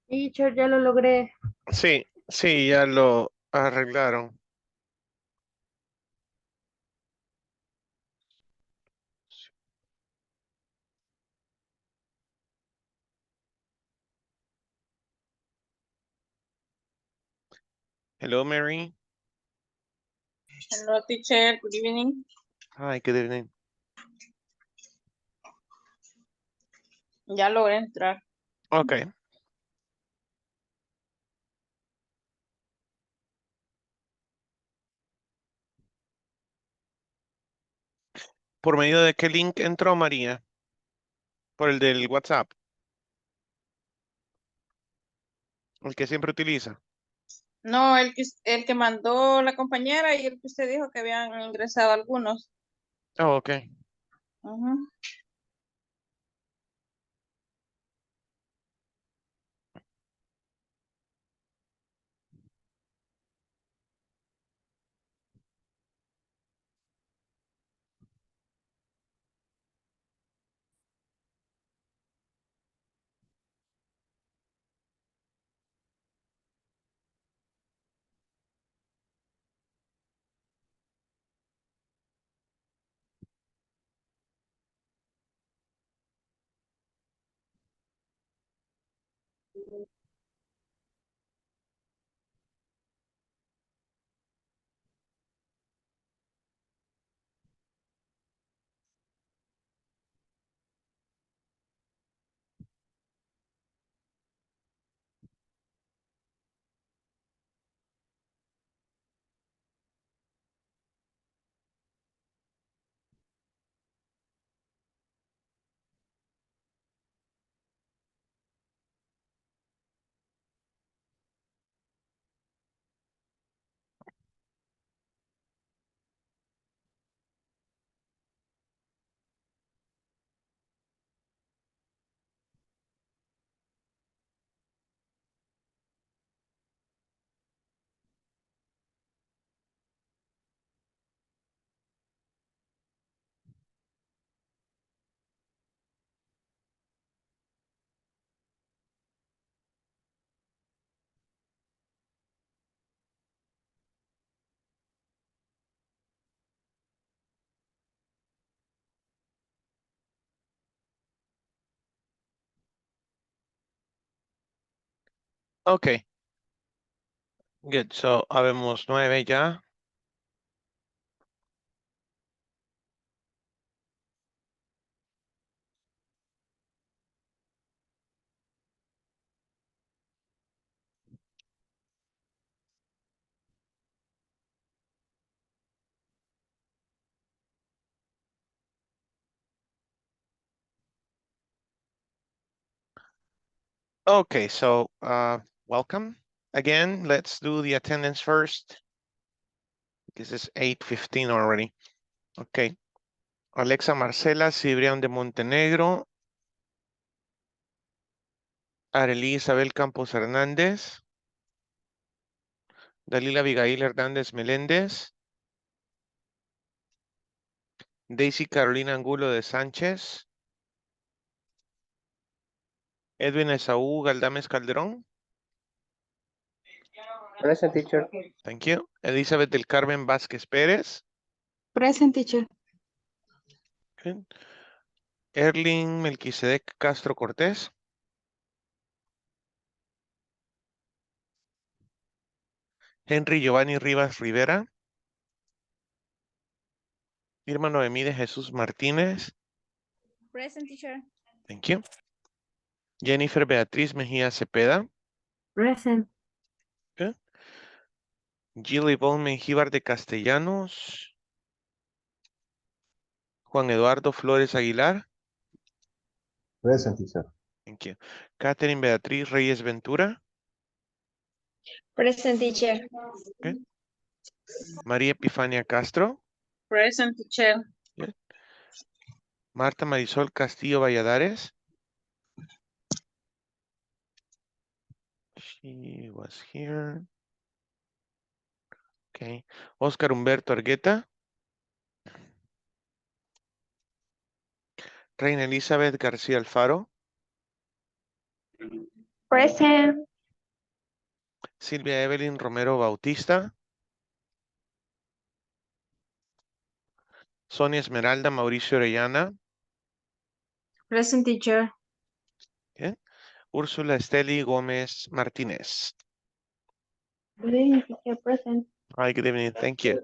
Teacher, ya lo logré. Sí, sí, ya lo arreglaron. Hello, Mary. Hello, teacher. Good evening. Hi, good evening. Ya logré entrar. Okay. ¿Por medio de qué link entró María? Por el del WhatsApp. El que siempre utiliza. No, el que mandó la compañera y el que usted dijo que habían ingresado algunos. Oh, okay. Ujú. Okay. Good. So, habemos 9 ya. Okay, so welcome. Again, let's do the attendance first. This is 8:15 already. Okay. Alexa Marcela Cibrián de Montenegro. Arely Isabel Campos Hernández. Dalila Abigail Hernández Meléndez. Daisy Carolina Angulo de Sánchez. Edwin Esaú Galdames Calderón. Present, teacher. Thank you. Elizabeth del Carmen Vázquez Pérez. Present, teacher. Okay. Erling Melquisedec Castro Cortés. Henry Giovanni Rivas Rivera. Irma Noemí de Jesús Martínez. Present, teacher. Thank you. Jennifer Beatriz Mejía Cepeda. Present. Okay. Jill Yvonne Mengíbar de Castellanos. Juan Eduardo Flores Aguilar. Present, teacher. Thank you. Catherine Beatriz Reyes Ventura. Present, teacher. Okay. María Epifania Castro. Present, teacher. Yeah. Marta Marisol Castillo Valladares. She was here. Okay. Oscar Humberto Argueta. Reina Elizabeth García Alfaro. Present. Silvia Evelyn Romero Bautista. Sonia Esmeralda Mauricio Orellana. Present teacher. Bien. Úrsula Esteli Gómez Martínez. Good evening, teacher. Present. Hi, good evening. Thank you.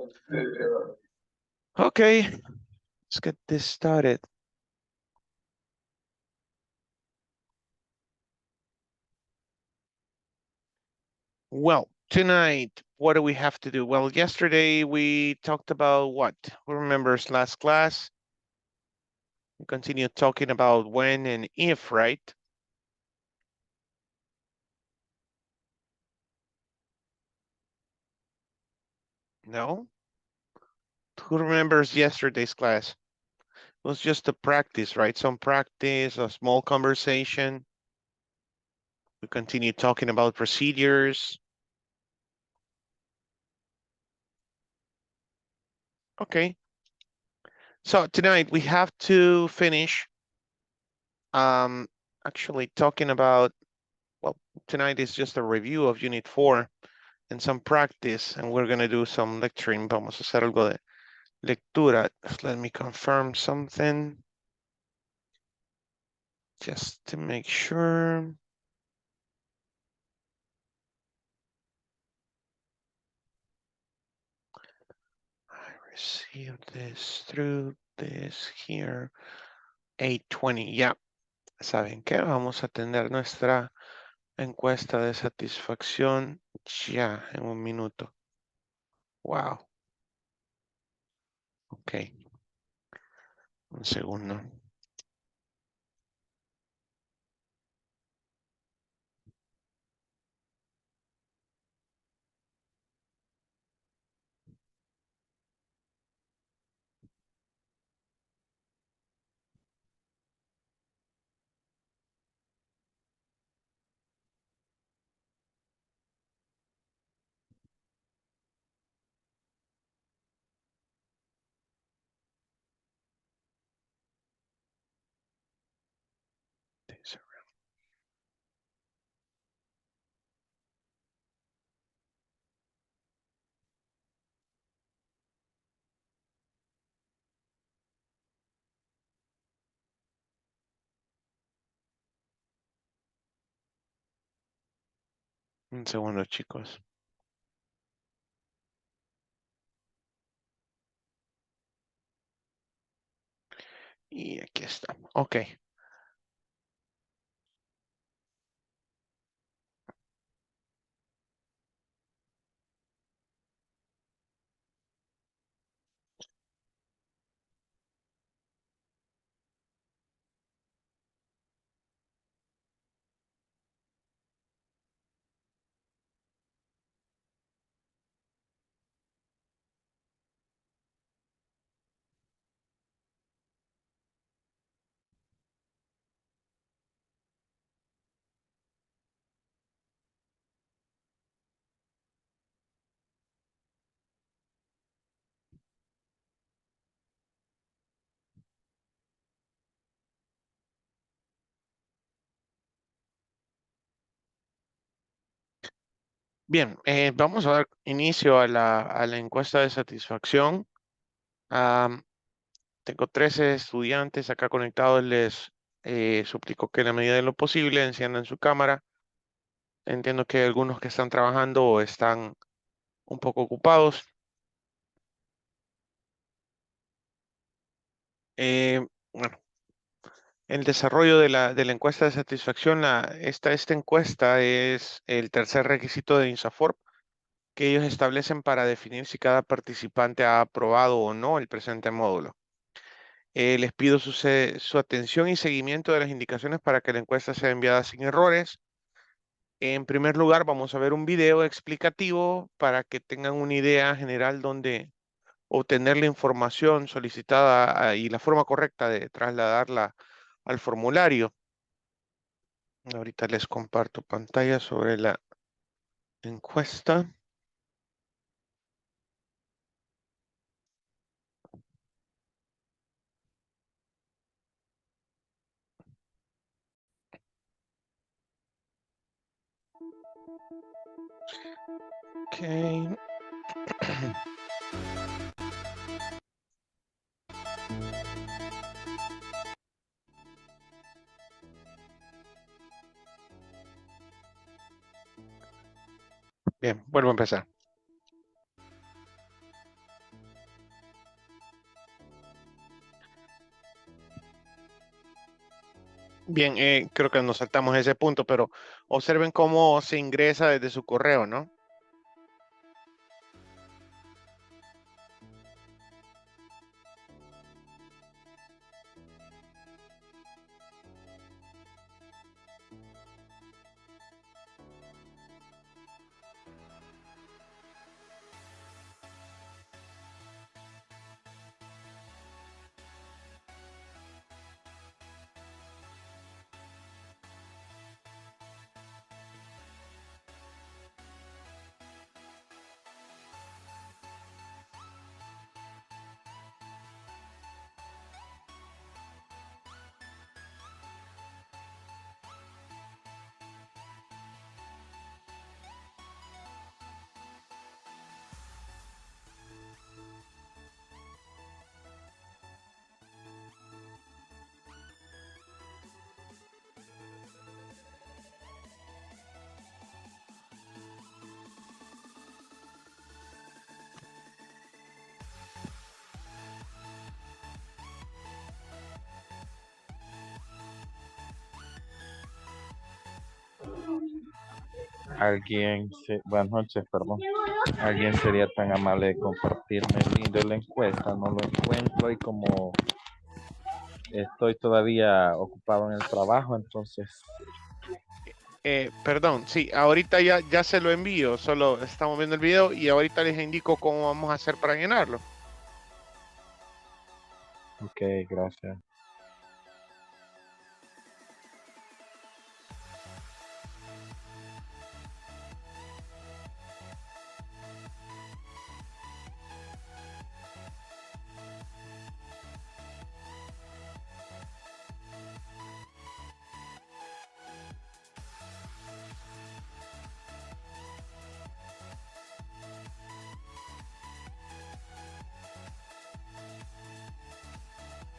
Okay, let's get this started. Well, tonight, what do we have to do? Well, yesterday we talked about what? Who remembers last class? We continued talking about when and if, right? No? Who remembers yesterday's class? It was just a practice, right? Some practice, a small conversation. We continued talking about procedures. Okay. So tonight we have to finish actually talking about, well, tonight is just a review of Unit 4 and some practice, and we're going to do some lecturing. Vamos a hacer algo de lectura. Let me confirm something just to make sure. I received this through this here. 8:20, ya. ¿Saben qué? Vamos a tener nuestra encuesta de satisfacción ya en un minuto. Wow. Ok. Un segundo. Un segundo, chicos. Y aquí está. Ok. Bien, vamos a dar inicio a la encuesta de satisfacción. Tengo 13 estudiantes acá conectados. Les suplico que en la medida de lo posible enciendan su cámara. Entiendo que hay algunos que están trabajando o están un poco ocupados. Bueno, el desarrollo de la encuesta de satisfacción, esta encuesta es el tercer requisito de INSAFORP que ellos establecen para definir si cada participante ha aprobado o no el presente módulo. Les pido su atención y seguimiento de las indicaciones para que la encuesta sea enviada sin errores. En primer lugar, vamos a ver un video explicativo para que tengan una idea general donde obtener la información solicitada y la forma correcta de trasladarla al formulario. Ahorita les comparto pantalla sobre la encuesta. Okay. Bien, vuelvo a empezar. Bien, creo que nos saltamos ese punto, pero observen cómo se ingresa desde su correo, ¿no? Buenas noches, perdón. ¿Alguien sería tan amable de compartirme el link de la encuesta? No lo encuentro y como estoy todavía ocupado en el trabajo, entonces. Perdón, sí, ahorita ya se lo envío, solo estamos viendo el video y ahorita les indico cómo vamos a hacer para llenarlo. Ok, gracias.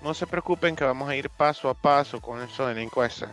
No se preocupen que vamos a ir paso a paso con eso de la encuesta.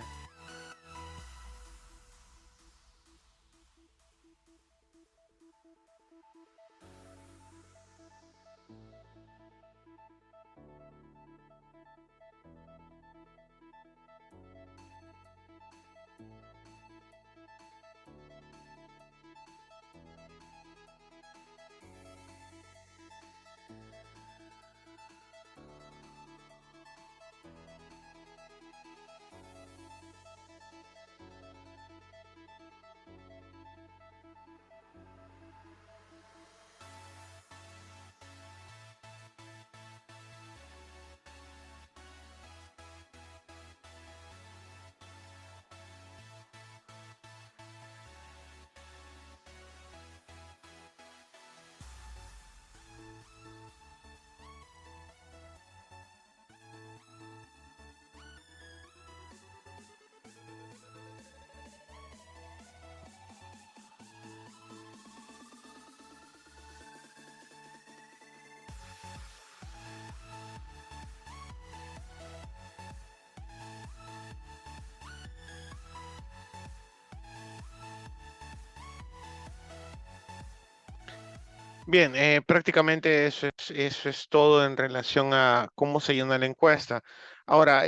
Bien, prácticamente eso es todo en relación a cómo se llena la encuesta. Ahora,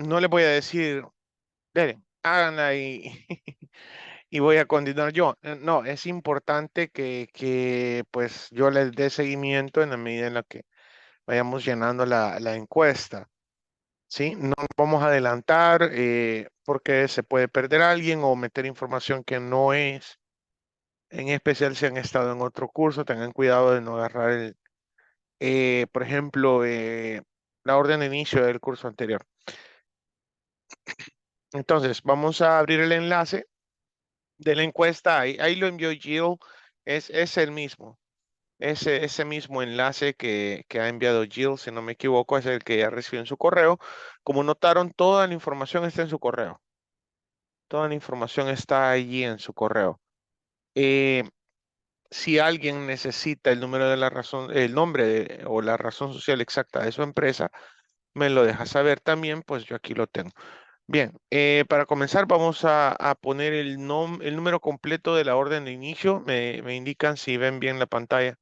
no les voy a decir, "Dele, háganla y, y voy a continuar yo". No, es importante que pues yo les dé seguimiento en la medida en la que vayamos llenando la encuesta. ¿Sí? No nos vamos a adelantar porque se puede perder a alguien o meter información que no es. En especial si han estado en otro curso, tengan cuidado de no agarrar por ejemplo, la orden de inicio del curso anterior. Entonces, vamos a abrir el enlace de la encuesta. Ahí lo envió Jill. Es el mismo. Ese mismo enlace que ha enviado Jill, si no me equivoco, es el que ya recibió en su correo. Como notaron, toda la información está en su correo. Toda la información está allí en su correo. Si alguien necesita el número de la razón, el nombre o la razón social exacta de su empresa, me lo deja saber también, pues yo aquí lo tengo. Bien, para comenzar vamos a poner el número completo de la orden de inicio. Me indican si ven bien la pantalla.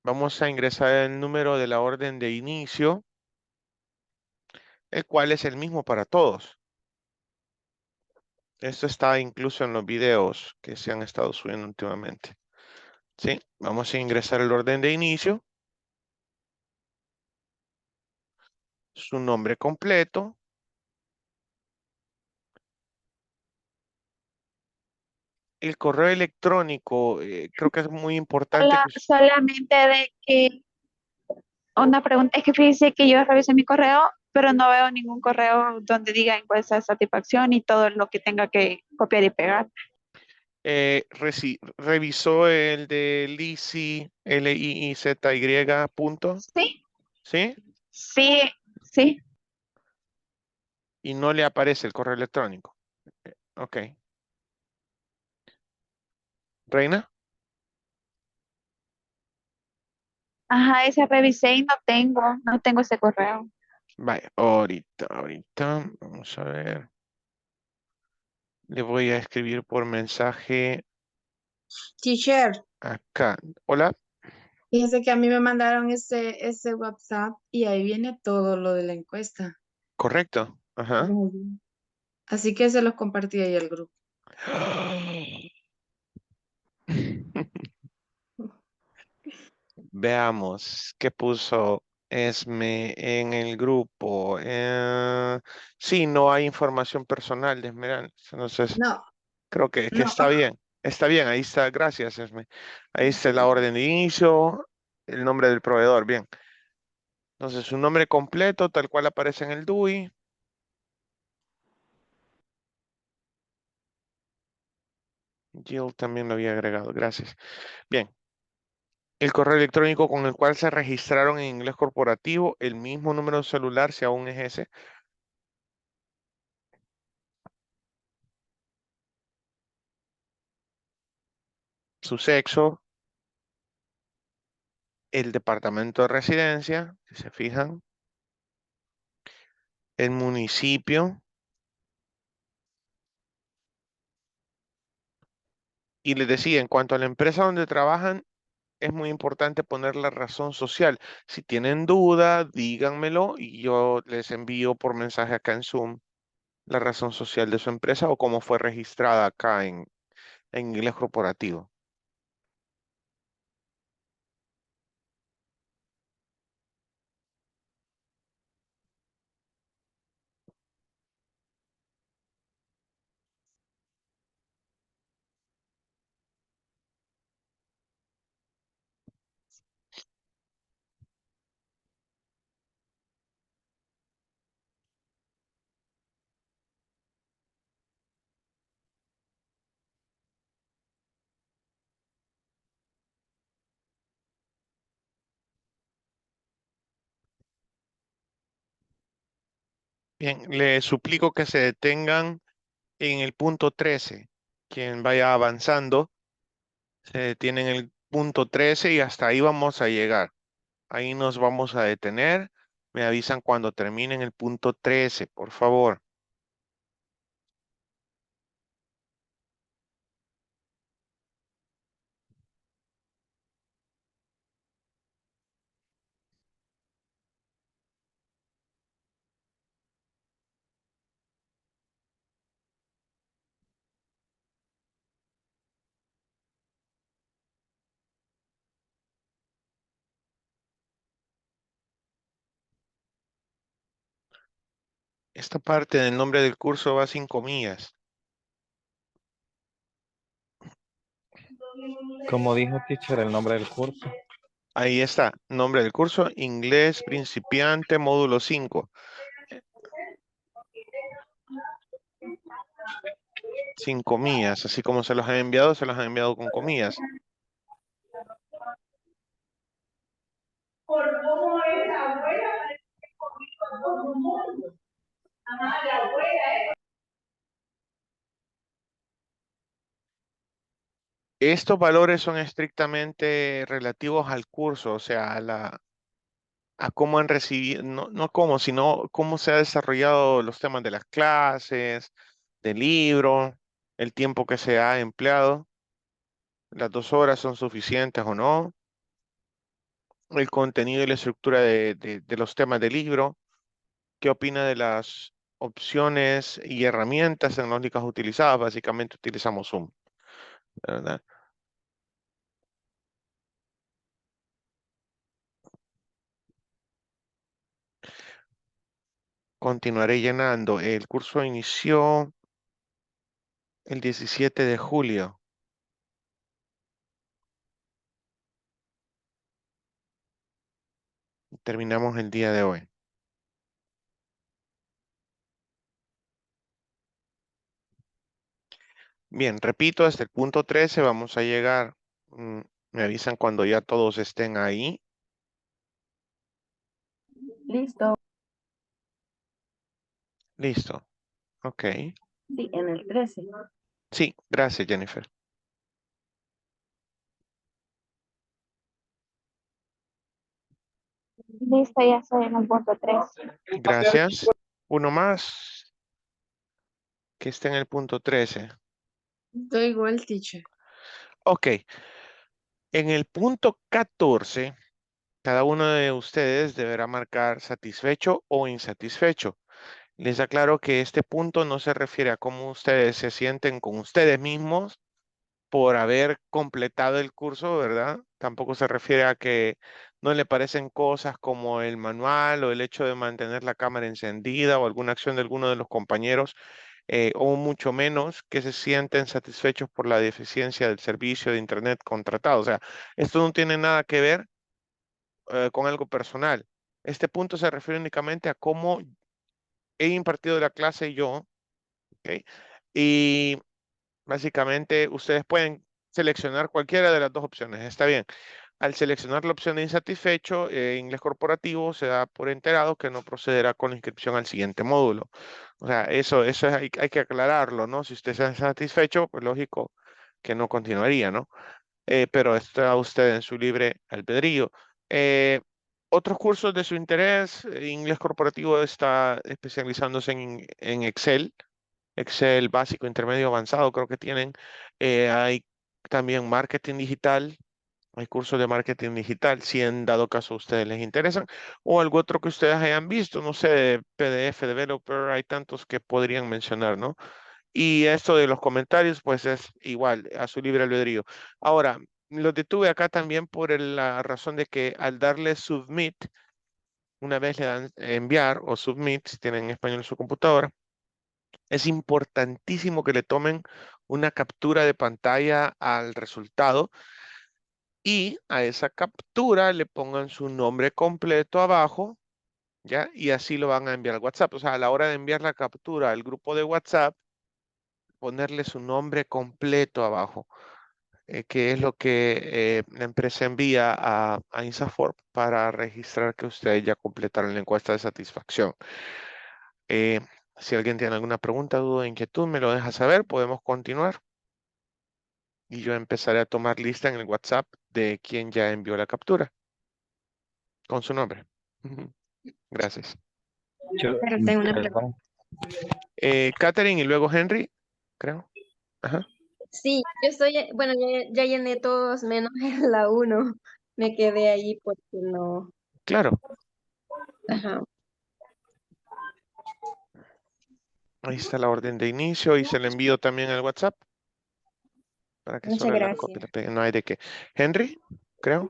Vamos a ingresar el número de la orden de inicio, el cual es el mismo para todos. Esto está incluso en los videos que se han estado subiendo últimamente. ¿Sí? Vamos a ingresar el orden de inicio. Su nombre completo. El correo electrónico, creo que es muy importante que... Solamente de que una pregunta, es que fíjese que yo revisé mi correo, pero no veo ningún correo donde diga encuesta de satisfacción y todo lo que tenga que copiar y pegar. Revisó el de Lizzy, LIIZY, punto, Sí, ¿sí? sí, sí. Y no le aparece el correo electrónico. Ok. Reina, Ajá, ese revisé y no tengo ese correo. vaya, ahorita, vamos a ver. Le voy a escribir por mensaje Teacher, acá. Hola, fíjense que a mí me mandaron ese WhatsApp y ahí viene todo lo de la encuesta. correcto. Ajá. Así que se los compartí ahí al grupo. Veamos qué puso Esme en el grupo. Sí, no hay información personal de Esmeralda. Entonces, No, creo que no. está bien. Está bien, ahí está. Gracias, Esme. Ahí está la orden de inicio, el nombre del proveedor. Bien. Entonces, su nombre completo, tal cual aparece en el DUI. Jill también lo había agregado. Gracias. Bien. El correo electrónico con el cual se registraron en inglés corporativo, el mismo número de celular, si aún es ese. Su sexo, el departamento de residencia, si se fijan, el municipio, y les decía, en cuanto a la empresa donde trabajan, es muy importante poner la razón social. Si tienen duda, díganmelo y yo les envío por mensaje acá en Zoom la razón social de su empresa o cómo fue registrada acá en inglés corporativo. Bien, les suplico que se detengan en el punto 13. Quien vaya avanzando, se detiene en el punto 13 y hasta ahí vamos a llegar. Ahí nos vamos a detener. Me avisan cuando terminen el punto 13, por favor. Esta parte del nombre del curso va sin comillas. Como dijo teacher, el nombre del curso. Ahí está, nombre del curso, inglés principiante, módulo 5. Sin comillas, así como se los han enviado con comillas. Estos valores son estrictamente relativos al curso, o sea, a cómo han recibido, no cómo, sino cómo se han desarrollado los temas de las clases, del libro, el tiempo que se ha empleado, las 2 horas son suficientes o no, el contenido y la estructura de los temas del libro, qué opina de las opciones y herramientas tecnológicas utilizadas. Básicamente utilizamos Zoom, ¿verdad? Continuaré llenando. El curso inició el 17 de julio. Terminamos el día de hoy. Bien, repito, hasta el punto 13 vamos a llegar. Me avisan cuando ya todos estén ahí. Listo. Listo. Ok. Sí, en el 13. Sí, gracias, Jennifer. Listo, ya estoy en el punto 3. Gracias. Uno más que esté en el punto 13. Estoy igual, teacher. Ok. En el punto 14, cada uno de ustedes deberá marcar satisfecho o insatisfecho. Les aclaro que este punto no se refiere a cómo ustedes se sienten con ustedes mismos por haber completado el curso, ¿verdad? Tampoco se refiere a que no le parecen cosas como el manual o el hecho de mantener la cámara encendida o alguna acción de alguno de los compañeros, o mucho menos que se sienten satisfechos por la deficiencia del servicio de Internet contratado. O sea, esto no tiene nada que ver con algo personal. Este punto se refiere únicamente a cómo he impartido la clase yo, ¿ok? Y básicamente ustedes pueden seleccionar cualquiera de las dos opciones, está bien. Al seleccionar la opción de insatisfecho, inglés corporativo se da por enterado que no procederá con la inscripción al siguiente módulo. O sea, eso hay que aclararlo, ¿no? Si usted está insatisfecho, pues lógico que no continuaría, ¿no? Pero está usted en su libre albedrío. Eh, Otros cursos de su interés, inglés corporativo está especializándose en Excel. Excel básico, intermedio, avanzado, creo que tienen. Hay también marketing digital, hay cursos de marketing digital, si en dado caso a ustedes les interesan, o algo otro que ustedes hayan visto, no sé, PDF, developer, hay tantos que podrían mencionar, ¿no? Y esto de los comentarios, pues es igual, a su libre albedrío. Ahora, los detuve acá también por la razón de que al darle submit, una vez le dan enviar o submit, si tienen en español en su computadora, es importantísimo que le tomen una captura de pantalla al resultado y a esa captura le pongan su nombre completo abajo, ¿ya? Y así lo van a enviar al WhatsApp. O sea, a la hora de enviar la captura al grupo de WhatsApp, ponerle su nombre completo abajo, que es lo que la empresa envía a INSAFORP para registrar que ustedes ya completaron la encuesta de satisfacción. Eh, si alguien tiene alguna pregunta, duda, inquietud, me lo deja saber, podemos continuar. Y yo empezaré a tomar lista en el WhatsApp de quien ya envió la captura con su nombre. Gracias. Pero tengo una pregunta. Perdón. Catherine y luego Henry, creo. Ajá. Sí, yo estoy, bueno, ya llené todos menos en la 1. Me quedé ahí porque no. Claro, Ajá. ahí está la orden de inicio y se le envío también al WhatsApp para que Muchas solo la copie gracias. la pegue. No hay de qué. Henry, creo.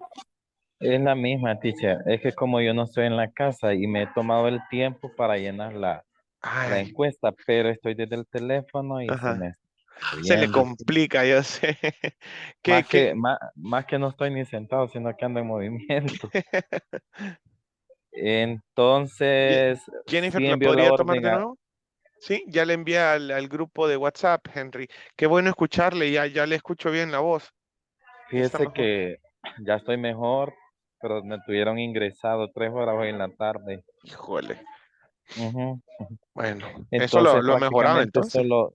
Es la misma, teacher. Es que como yo no estoy en la casa y me he tomado el tiempo para llenar la Ay, encuesta, pero estoy desde el teléfono y se ajá. me está Se le viendo. complica, yo sé. ¿Qué, Más qué? que, más que no estoy ni sentado, sino que ando en movimiento. Ye- Entonces, Jennifer, sí ¿la envió la podría tomar orden de nuevo? Sí, ya le envié al grupo de WhatsApp, Henry. Qué bueno escucharle, ya le escucho bien la voz. Ya está fíjese mejor. que ya estoy mejor, pero me tuvieron ingresado 3 horas hoy en la tarde. Híjole. Ujú. Bueno, eso Entonces lo mejoraba prácticamente entonces. solo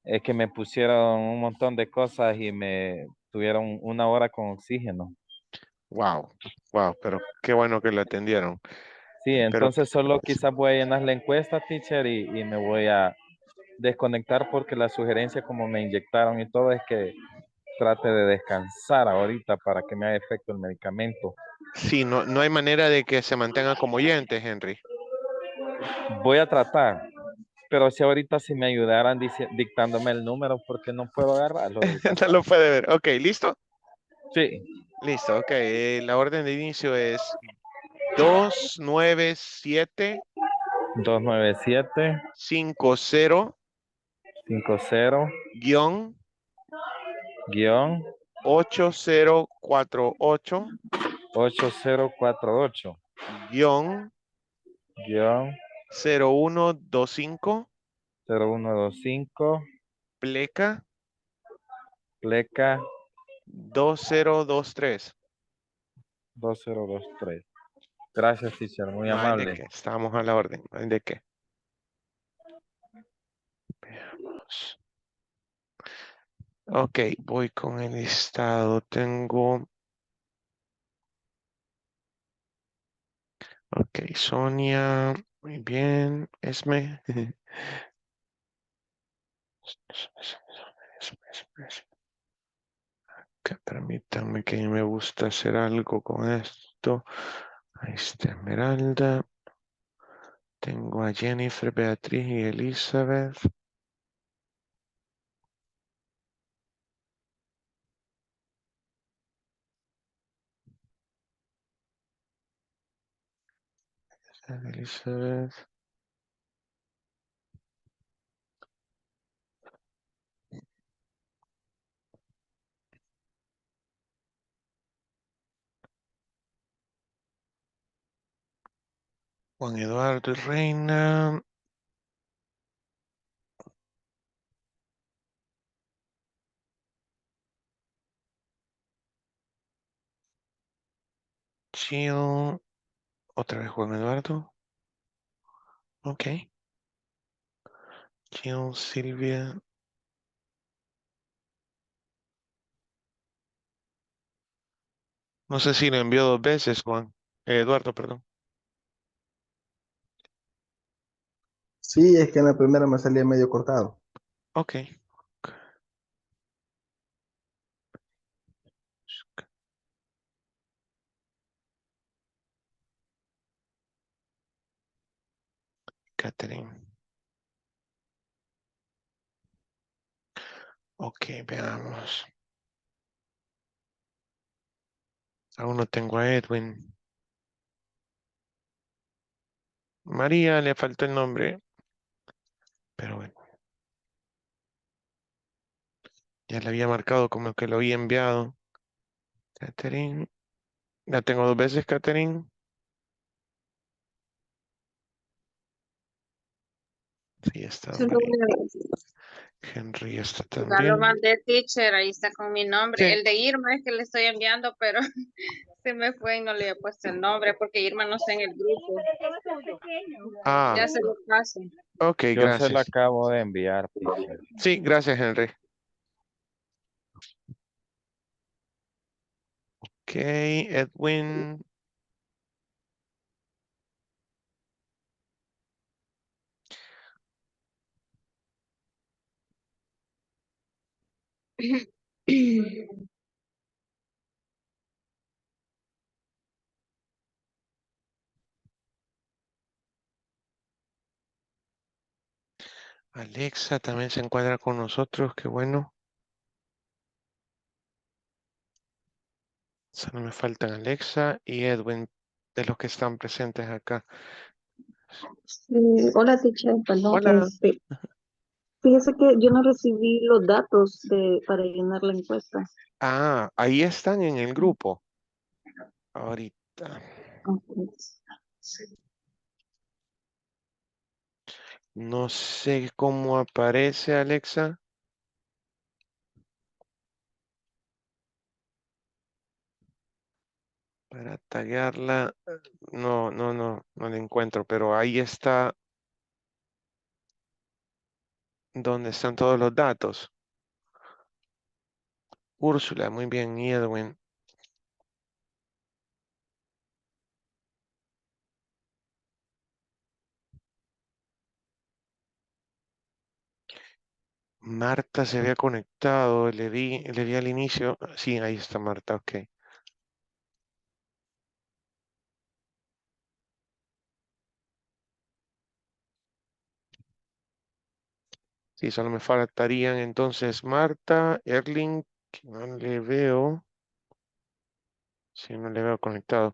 es que me pusieron un montón de cosas y me tuvieron 1 hora con oxígeno. Wow, wow, pero qué bueno que lo atendieron. Sí, Pero entonces solo quizás voy a llenar la encuesta, teacher, y me voy a desconectar porque la sugerencia como me inyectaron y todo es que trate de descansar ahorita para que me haga efecto el medicamento. sí, no hay manera de que se mantenga como oyente, Henry. Voy a tratar, pero si ahorita si me ayudaran dictándome el número porque no puedo agarrarlo del No WhatsApp. lo puede ver. Ok, ¿listo? Sí, Listo, ok. La orden de inicio es 297 297 50 50 guión 8048 8048 guión 0125 0125 pleca pleca 2023. 2023. Gracias, teacher, muy No hay de amable. qué, estamos a la orden, no hay de qué. Veamos. Ok, voy con el listado. Tengo. Ok, Sonia. Muy bien. Esme. Que permítanme que me gusta hacer algo con esto. Ahí está Esmeralda. Tengo a Jennifer, Beatriz y Elizabeth. Elizabeth. Juan Eduardo y Reina. Chill. Otra vez Juan Eduardo. Ok. Chill, Silvia. No sé si lo envió 2 veces, Juan. Eduardo, perdón. Sí, es que en la primera me salía medio cortado. Ok. Catherine. Ok, veamos. Aún no tengo a Edwin. María, le falta el nombre. Pero bueno. Ya le había marcado como que lo había enviado. Catherine. La tengo 2 veces, Catherine. Sí, está Solo María. una vez. Henry está Ya lo también. mandé, teacher, ahí está con mi nombre. Sí. El de Irma es que le estoy enviando, pero se me fue y no le he puesto el nombre porque Irma no está en el grupo. Ah, Ya se lo paso. ok, Yo se lo gracias. acabo de enviar, teacher. Sí, gracias, Henry. Ok, Edwin. Alexa también se encuadra con nosotros, qué bueno. Solo me faltan Alexa y Edwin, de los que están presentes acá. Hola, teacher, perdón, Hola. fíjese que yo no recibí los datos para llenar la encuesta. Ah, ahí están en el grupo. Ahorita. Ok. No sé cómo aparece, Alexa. Para taguearla, no la encuentro, pero ahí está donde están todos los datos. Úrsula, muy bien, y Edwin. Marta se había conectado, le vi al inicio. Sí, ahí está Marta, ok. Sí, solo me faltarían entonces Marta, Erling, que no le veo. Sí, no le veo conectado.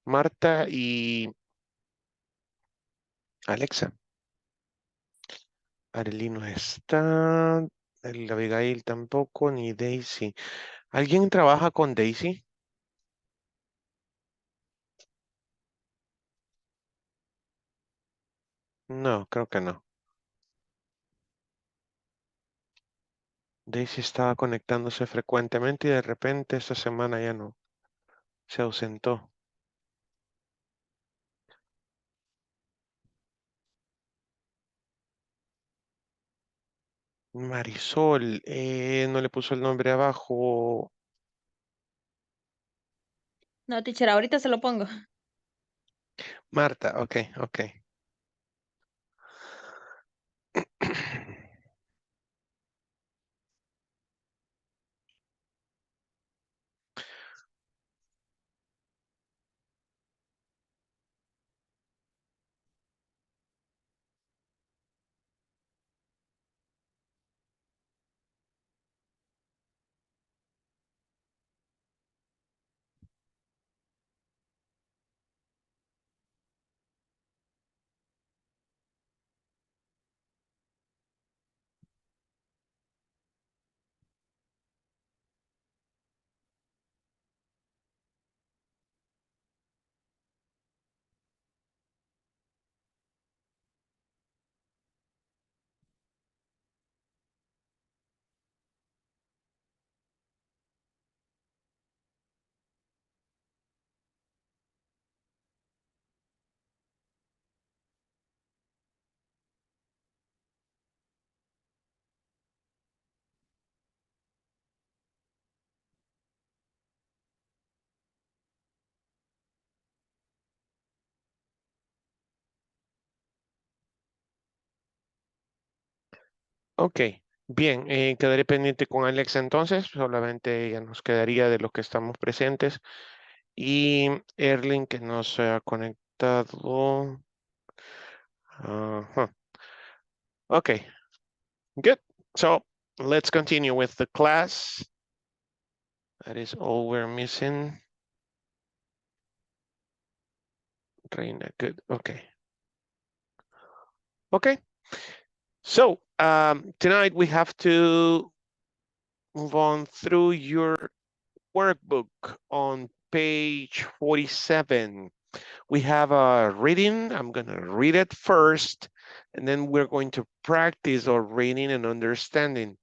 Marta y Alexa. Arely no está. El Abigail tampoco, ni Daisy. ¿Alguien trabaja con Daisy? No, creo que no. Daisy estaba conectándose frecuentemente y de repente esta semana ya no. Se ausentó. Marisol, no le puso el nombre abajo. No, teacher, ahorita se lo pongo. Marta, ok, ok. Ok, bien, quedaré pendiente con Alexa entonces, solamente ya nos quedaría de los que estamos presentes. Y Erling que no se ha conectado. Ajá. Okay, good. So let's continue with the class. That is all we're missing. Reina, good. Okay. Okay. So tonight we have to move on through your workbook on page 47. We have a reading. I'm going to read it first, and then we're going to practice our reading and understanding.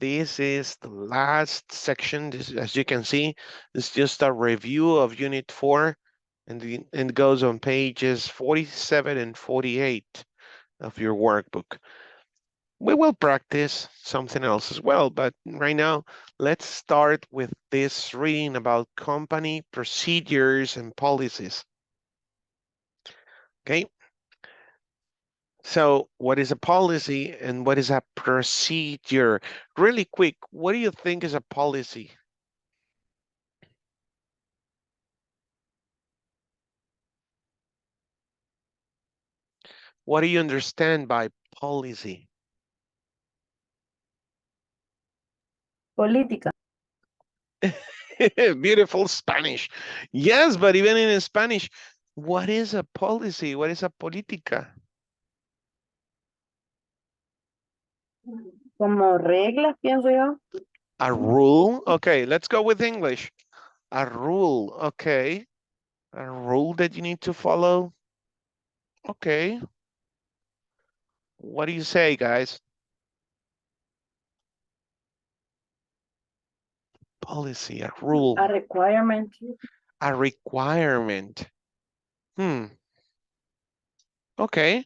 This is the last section. This, as you can see, it's just a review of Unit 4, and it goes on pages 47 and 48 of your workbook. We will practice something else as well, but right now, let's start with this reading about company procedures and policies. Okay. So what is a policy and what is a procedure? Really quick, what do you think is a policy? What do you understand by policy? Política. Beautiful Spanish. Yes, but even in Spanish, what is a policy? What is a política? Como reglas, pienso yo. A rule? Okay, let's go with English. A rule, okay. A rule that you need to follow. Okay. What do you say, guys? Policy, a rule. A requirement. A requirement. Okay.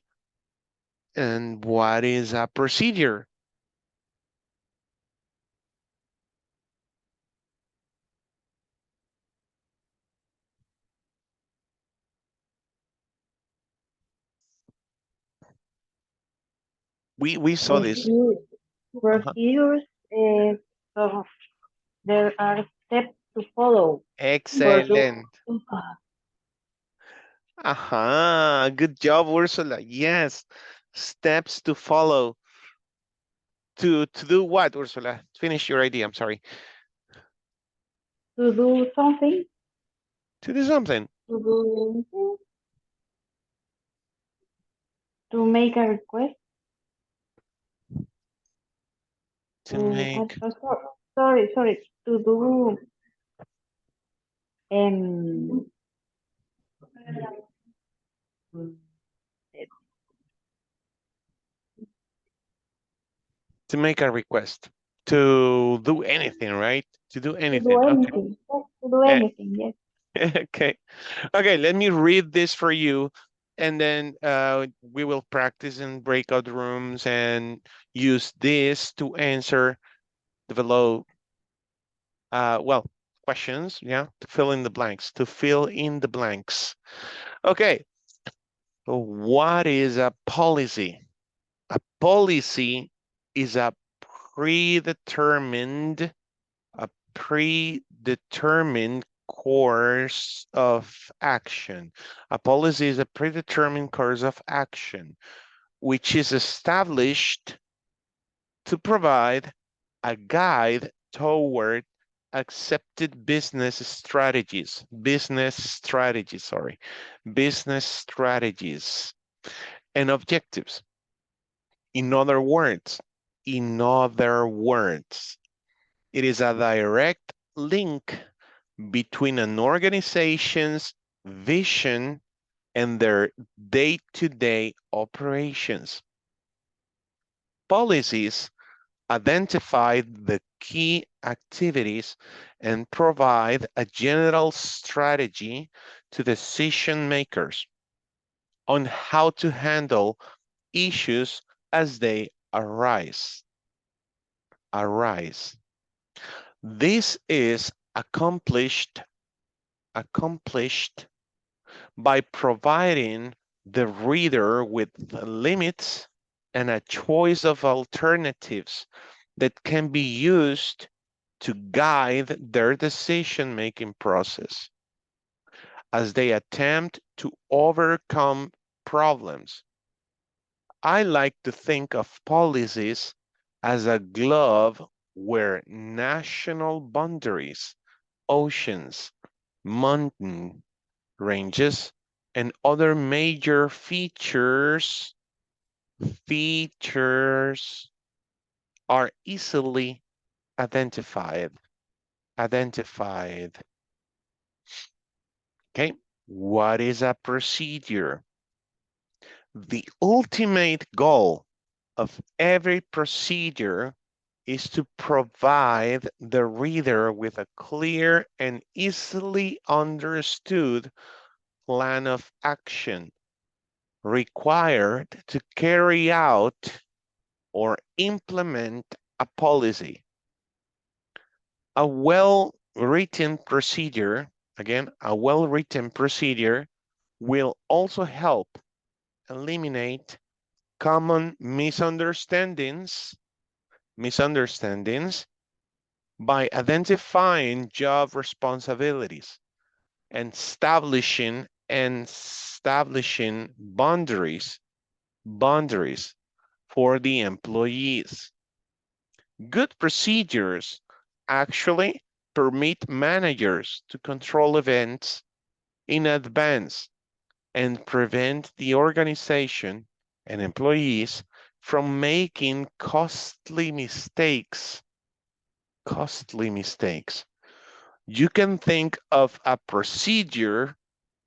And what is a procedure? We saw this. Procedures, so there are steps to follow. Excellent. Good job, Ursula. Yes. Steps to follow. To do what, Ursula? Finish your idea. I'm sorry. To do something. To do something. To make a request. To make. Sorry. To do. To make a request. To do anything, right? To do anything. To do anything, yes. Okay. Okay, let me read this for you, and then we will practice in breakout rooms and use this to answer the below questions, yeah, to fill in the blanks, Okay, so what is a policy? A policy is a predetermined course of action. A policy is a predetermined course of action, which is established to provide a guide toward accepted business strategies and objectives. In other words, it is a direct link between an organization's vision and their day-to-day operations. Policies identify the key activities and provide a general strategy to decision makers on how to handle issues as they arise. This is accomplished by providing the reader with limits and a choice of alternatives that can be used to guide their decision-making process as they attempt to overcome problems. I like to think of policies as a glove where national boundaries, oceans, mountain ranges, and other major features are easily identified. Okay, what is a procedure? The ultimate goal of every procedure is to provide the reader with a clear and easily understood plan of action required to carry out or implement a policy. A well-written procedure, will also help eliminate common misunderstandings by identifying job responsibilities and establishing boundaries for the employees. Good procedures actually permit managers to control events in advance and prevent the organization and employees from making costly mistakes. You can think of a procedure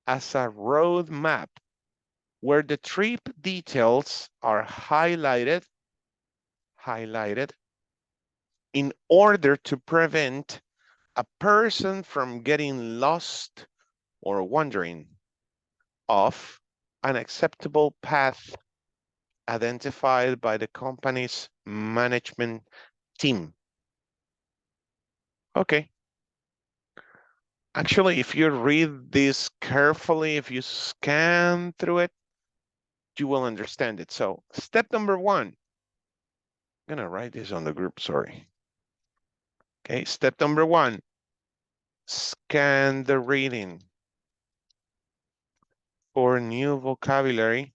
as a roadmap where the trip details are highlighted in order to prevent a person from getting lost or wondering of an acceptable path identified by the company's management team. Okay. Actually, if you read this carefully, if you scan through it, you will understand it. So step number 1, I'm gonna write this on the group, sorry. Okay, step number 1, scan the reading for new vocabulary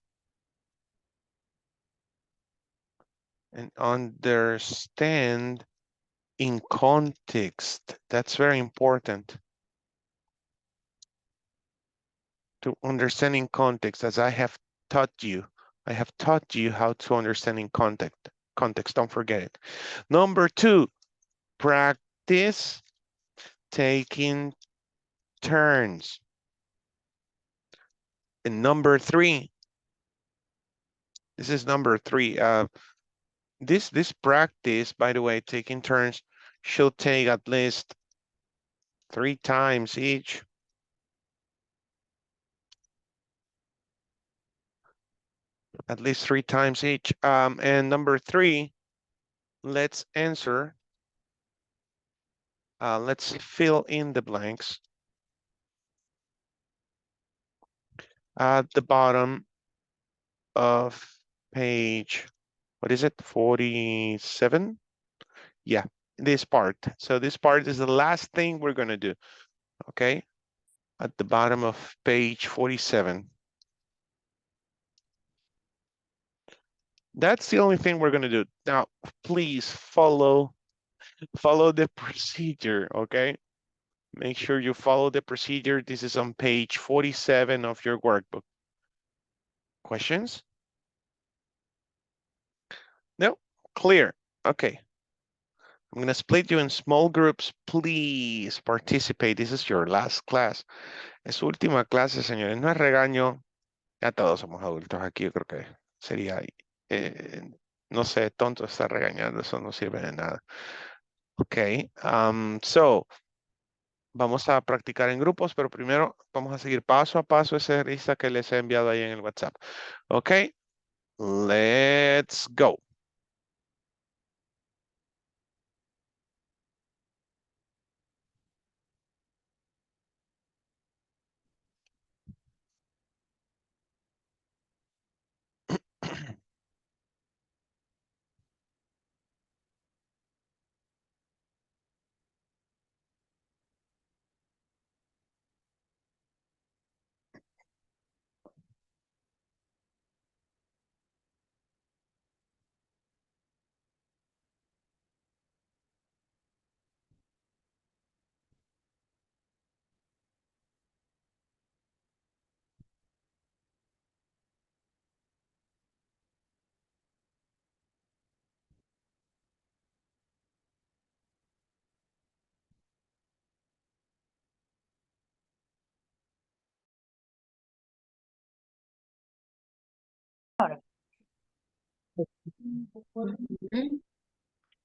and understand in context. That's very important. To understand in context, as I have taught you. I have taught you how to understand in context, don't forget it. Number 2, practice taking turns. And number 3, this is number 3. This practice, by the way, taking turns, should take at least 3 times each. At least 3 times each. And number 3, let's answer. Let's fill in the blanks. At the bottom of page, what is it, 47? Yeah, this part. So this part is the last thing we're gonna do, okay? At the bottom of page 47. That's the only thing we're gonna do. Now, please follow the procedure, okay? Make sure you follow the procedure. This is on page 47 of your workbook. Questions? No? Clear. Okay. I'm going to split you in small groups. Please participate. This is your last class. Es su última clase, señores. No es regaño. Ya todos somos adultos aquí. Yo creo que sería, no sé, tonto estar regañando. Eso no sirve de nada. Ok. So, vamos a practicar en grupos, pero primero vamos a seguir paso a paso esa lista que les he enviado ahí en el WhatsApp. Ok. Let's go.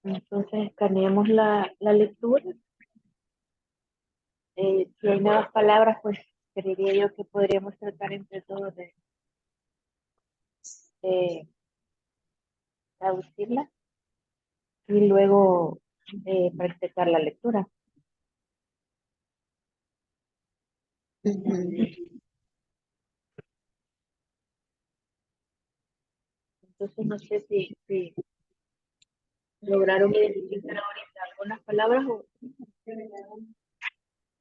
Entonces escaneamos la lectura. Si hay nuevas palabras, pues creería yo que podríamos tratar entre todos de traducirla y luego practicar la lectura. Entonces no sé si lograron identificar ahorita algunas palabras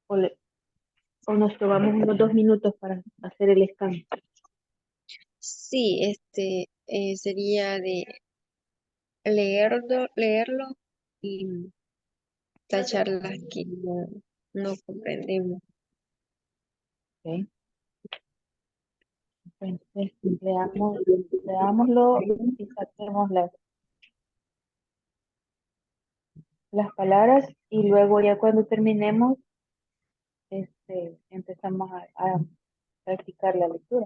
o nos tomamos unos 2 minutos para hacer el scan. Sí, sería de leerlo y tachar las que no comprendemos. Okay. Entonces leámoslo y saquemos las palabras y luego ya cuando terminemos empezamos a practicar la lectura.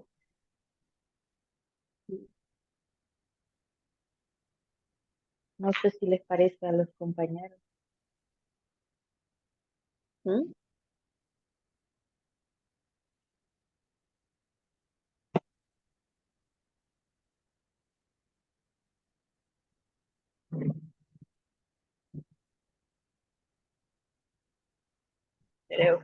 No sé si les parece a los compañeros. ¿Mm? Creo.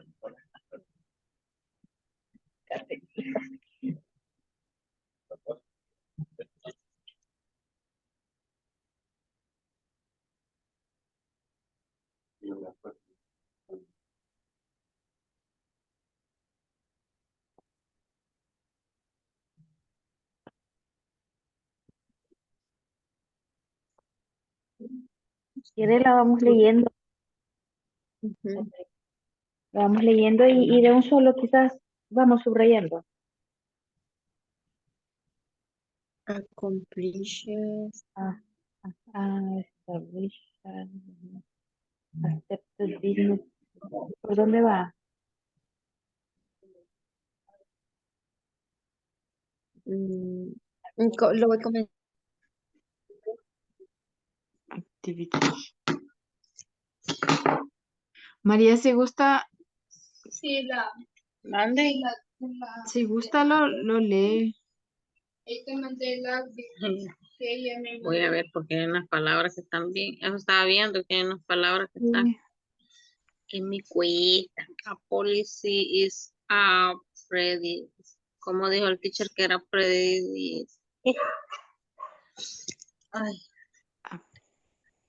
Quiere la vamos leyendo. La vamos leyendo y de un solo quizás vamos subrayando. Accomplishment. Establish, accepted business. ¿Por dónde va? Lo voy a comentar. Activities. María, si gusta, Mande. si gusta lo lee. Voy a ver porque hay unas palabras que están bien. Eso estaba viendo que hay unas palabras que están que me cuestan. A policy is a como dijo el teacher que era Ay.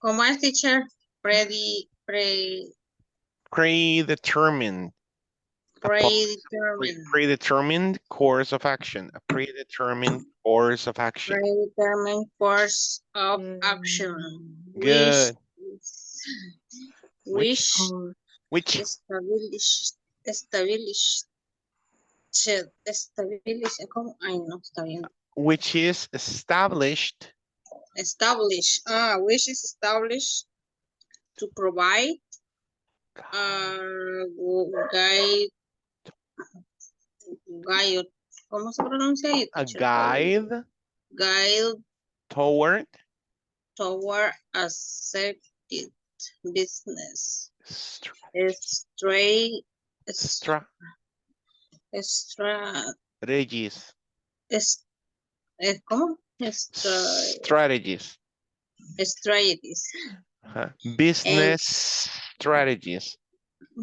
¿Cómo es, teacher? Predetermined. Predetermined course of action. A predetermined course of action. Predetermined course of action. Good. Which ¿cómo? Ay, no, está bien. Which is established. Which is established to provide guide, ¿cómo se pronuncia ahí? A guide. Guide Toward accepted business. Strategies. ¿Cómo? Strategies. Strategies. Business strategies.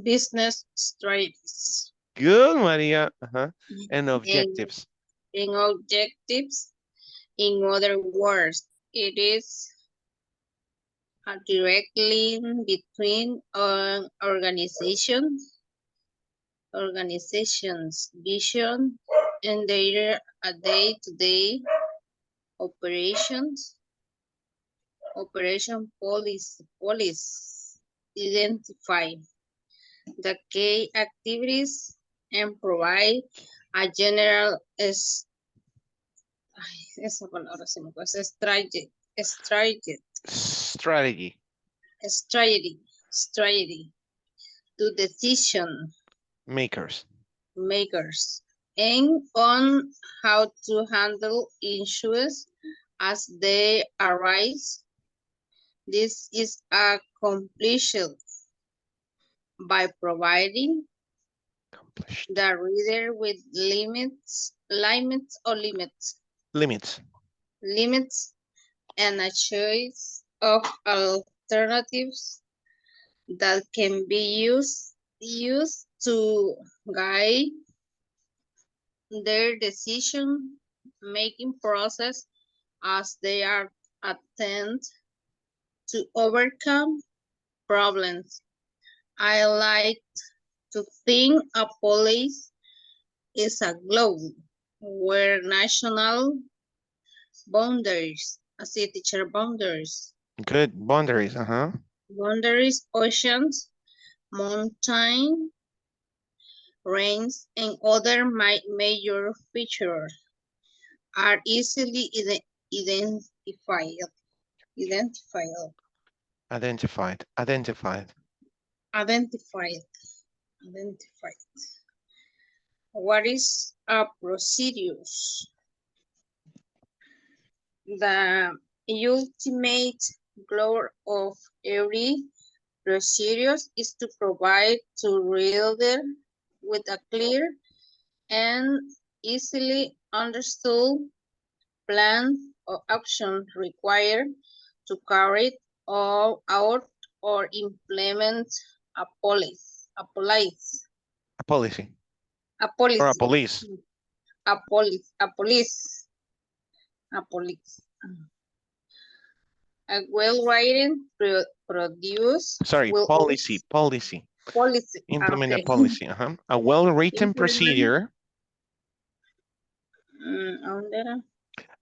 Business strategies. Good, Maria. And objectives. In objectives, in other words, it is a direct link between an organization's vision and their day-to-day operation policy, identify the key activities and provide a general esa palabra se me pasa, strategy to decision makers and on how to handle issues as they arise. This is accomplished by providing the reader with limits and a choice of alternatives that can be used to guide their decision making process as they are attempt to overcome problems. I like to think a police is a globe where national boundaries, Good, boundaries, boundaries, oceans, mountain, ranges, and other major features are easily identified. What is a procedure? The ultimate goal of every procedure is to provide to reader with a clear and easily understood plan or action required to carry out or implement a policy. A police. A policy. A policy. Or a police. A police. A police. A police. A well-written produce. Sorry, policy. Policy. Policy. Implement Okay. a policy. A well-written procedure.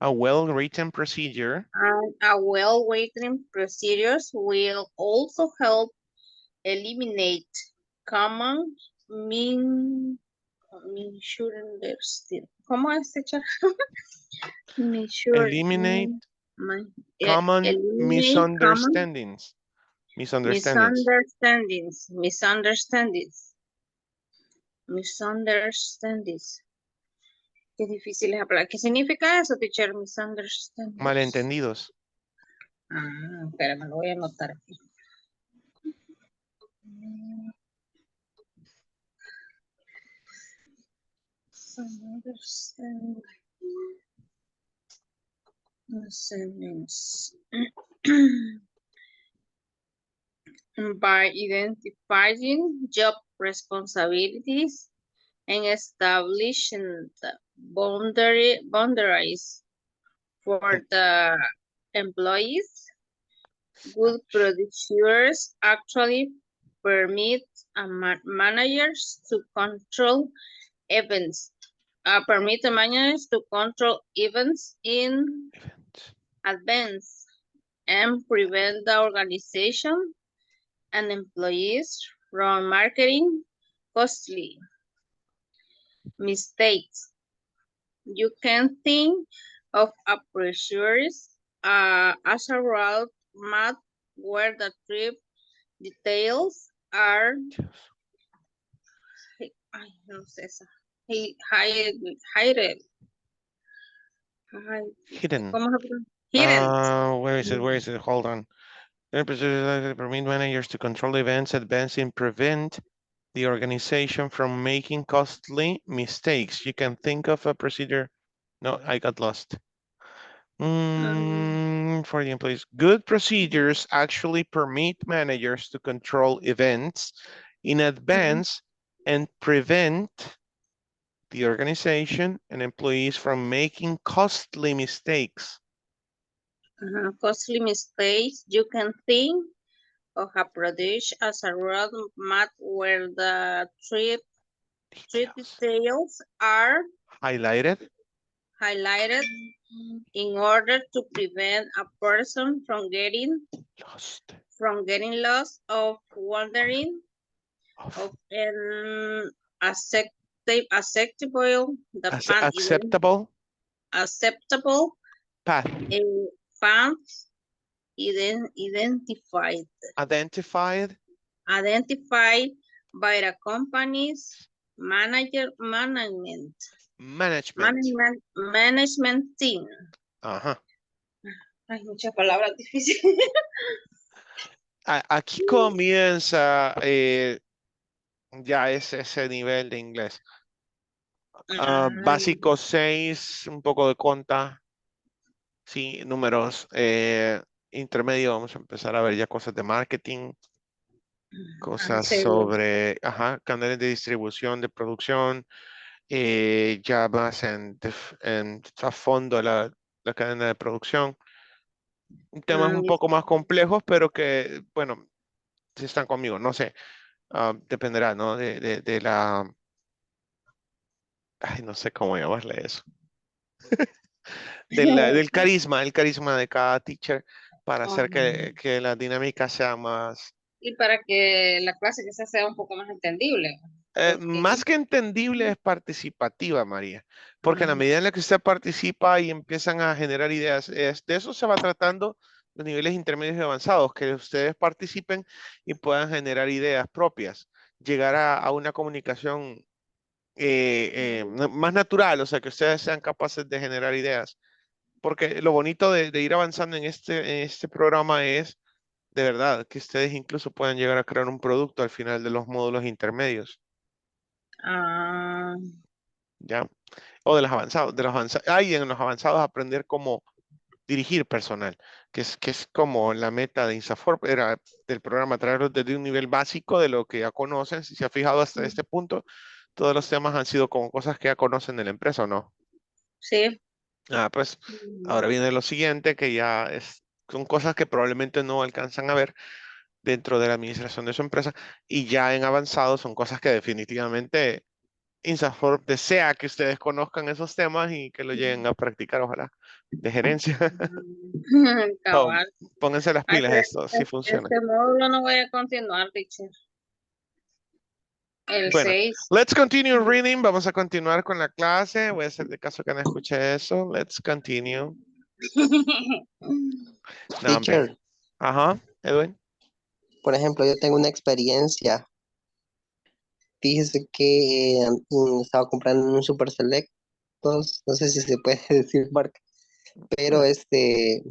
A well-written procedure. A well-written procedures will also help eliminate common ¿Cómo es hecho? Eliminate common misunderstandings. Misunderstandings. Qué difícil es hablar. ¿Qué significa eso, teacher? Misunderstandings. Malentendidos. Espera, me lo voy a anotar aquí. By identifying job responsibilities and establishing the boundaries for the employees, good producers actually permit managers to control events. Permit the managers to control events in advance and prevent the organization and employees from marketing costly mistakes. You can think of a procedures as a route map where the trip details are Hidden. Hidden. Where is it? Where is it? Hold on. Permit managers to control events, advance and prevent the organization from making costly mistakes. You can think of a procedure. No, I got lost. For the employees, good procedures actually permit managers to control events in advance and prevent the organization and employees from making costly mistakes. Costly mistakes. You can think of a produce as a roadmap where the trip details are highlighted in order to prevent a person from getting lost of wandering of an acceptable path identified by the company's management team. Hay muchas palabras difíciles. Aquí comienza ya ese nivel de inglés. Básico 6, un poco de conta. Sí, números. Intermedio, vamos a empezar a ver ya cosas de marketing. Cosas sobre, canales de distribución, de producción. Ya más en a fondo la cadena de producción. Temas un poco más complejos, pero que, bueno, si están conmigo, no sé. Dependerá, ¿no? De la... Ay, no sé cómo llamarle eso. del carisma, el carisma de cada teacher para hacer que la dinámica sea más... Y para que la clase quizás sea un poco más entendible. Más que entendible es participativa, María, porque en la medida en la que usted participa y empiezan a generar ideas, de eso se va tratando los niveles intermedios y avanzados, que ustedes participen y puedan generar ideas propias, llegar a una comunicación más natural, o sea, que ustedes sean capaces de generar ideas, porque lo bonito de ir avanzando en este programa es, de verdad, que ustedes incluso puedan llegar a crear un producto al final de los módulos intermedios. Ya. O de los avanzados, y en los avanzados aprender cómo dirigir personal. que es como la meta de INSAFORP, era del programa traerlos desde un nivel básico de lo que ya conocen. Si se ha fijado hasta este punto, todos los temas han sido como cosas que ya conocen de la empresa, ¿o no? Sí. Pues ahora viene lo siguiente, que ya son cosas que probablemente no alcanzan a ver dentro de la administración de su empresa, y ya en avanzado son cosas que definitivamente INSAFORP desea que ustedes conozcan esos temas y que lo lleguen a practicar, ojalá, de gerencia. So, Cabal. pónganse las Ay, pilas, pero esto sí funciona. este módulo no voy a continuar, teacher. El Bueno, 6. let's continue reading. Vamos a continuar con la clase. Voy a hacer de caso que no escuché eso. Let's continue. No, hombre. Teacher, Ajá, Edwin. por ejemplo, yo tengo una experiencia. Fíjese que estaba comprando en un Super Selectos, no sé si se puede decir marca, pero creo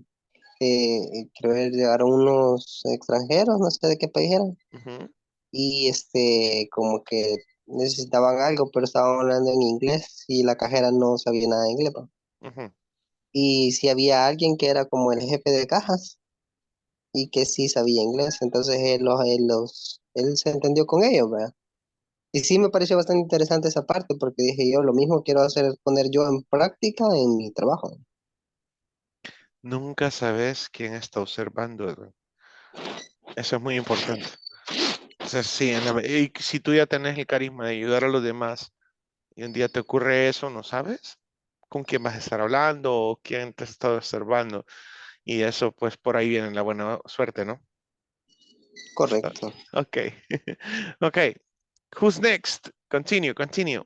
que llegaron unos extranjeros, no sé de qué país eran, Ujú, y como que necesitaban algo, pero estaban hablando en inglés y la cajera no sabía nada de inglés, ¿no? ujú. Y si había alguien que era como el jefe de cajas y que sí sabía inglés, entonces él se entendió con ellos, ¿verdad? Y sí me pareció bastante interesante esa parte porque dije yo, lo mismo quiero hacer es poner yo en práctica en mi trabajo. Nunca sabes quién está observando, Edwin. Eso es muy importante. O sea, sí, y si tú ya tenés el carisma de ayudar a los demás y un día te ocurre eso, ¿no sabes con quién vas a estar hablando o quién te está observando? Y eso, pues, por ahí viene la buena suerte, ¿no? Correcto. Okay. Okay. Who's next? Continue, continue.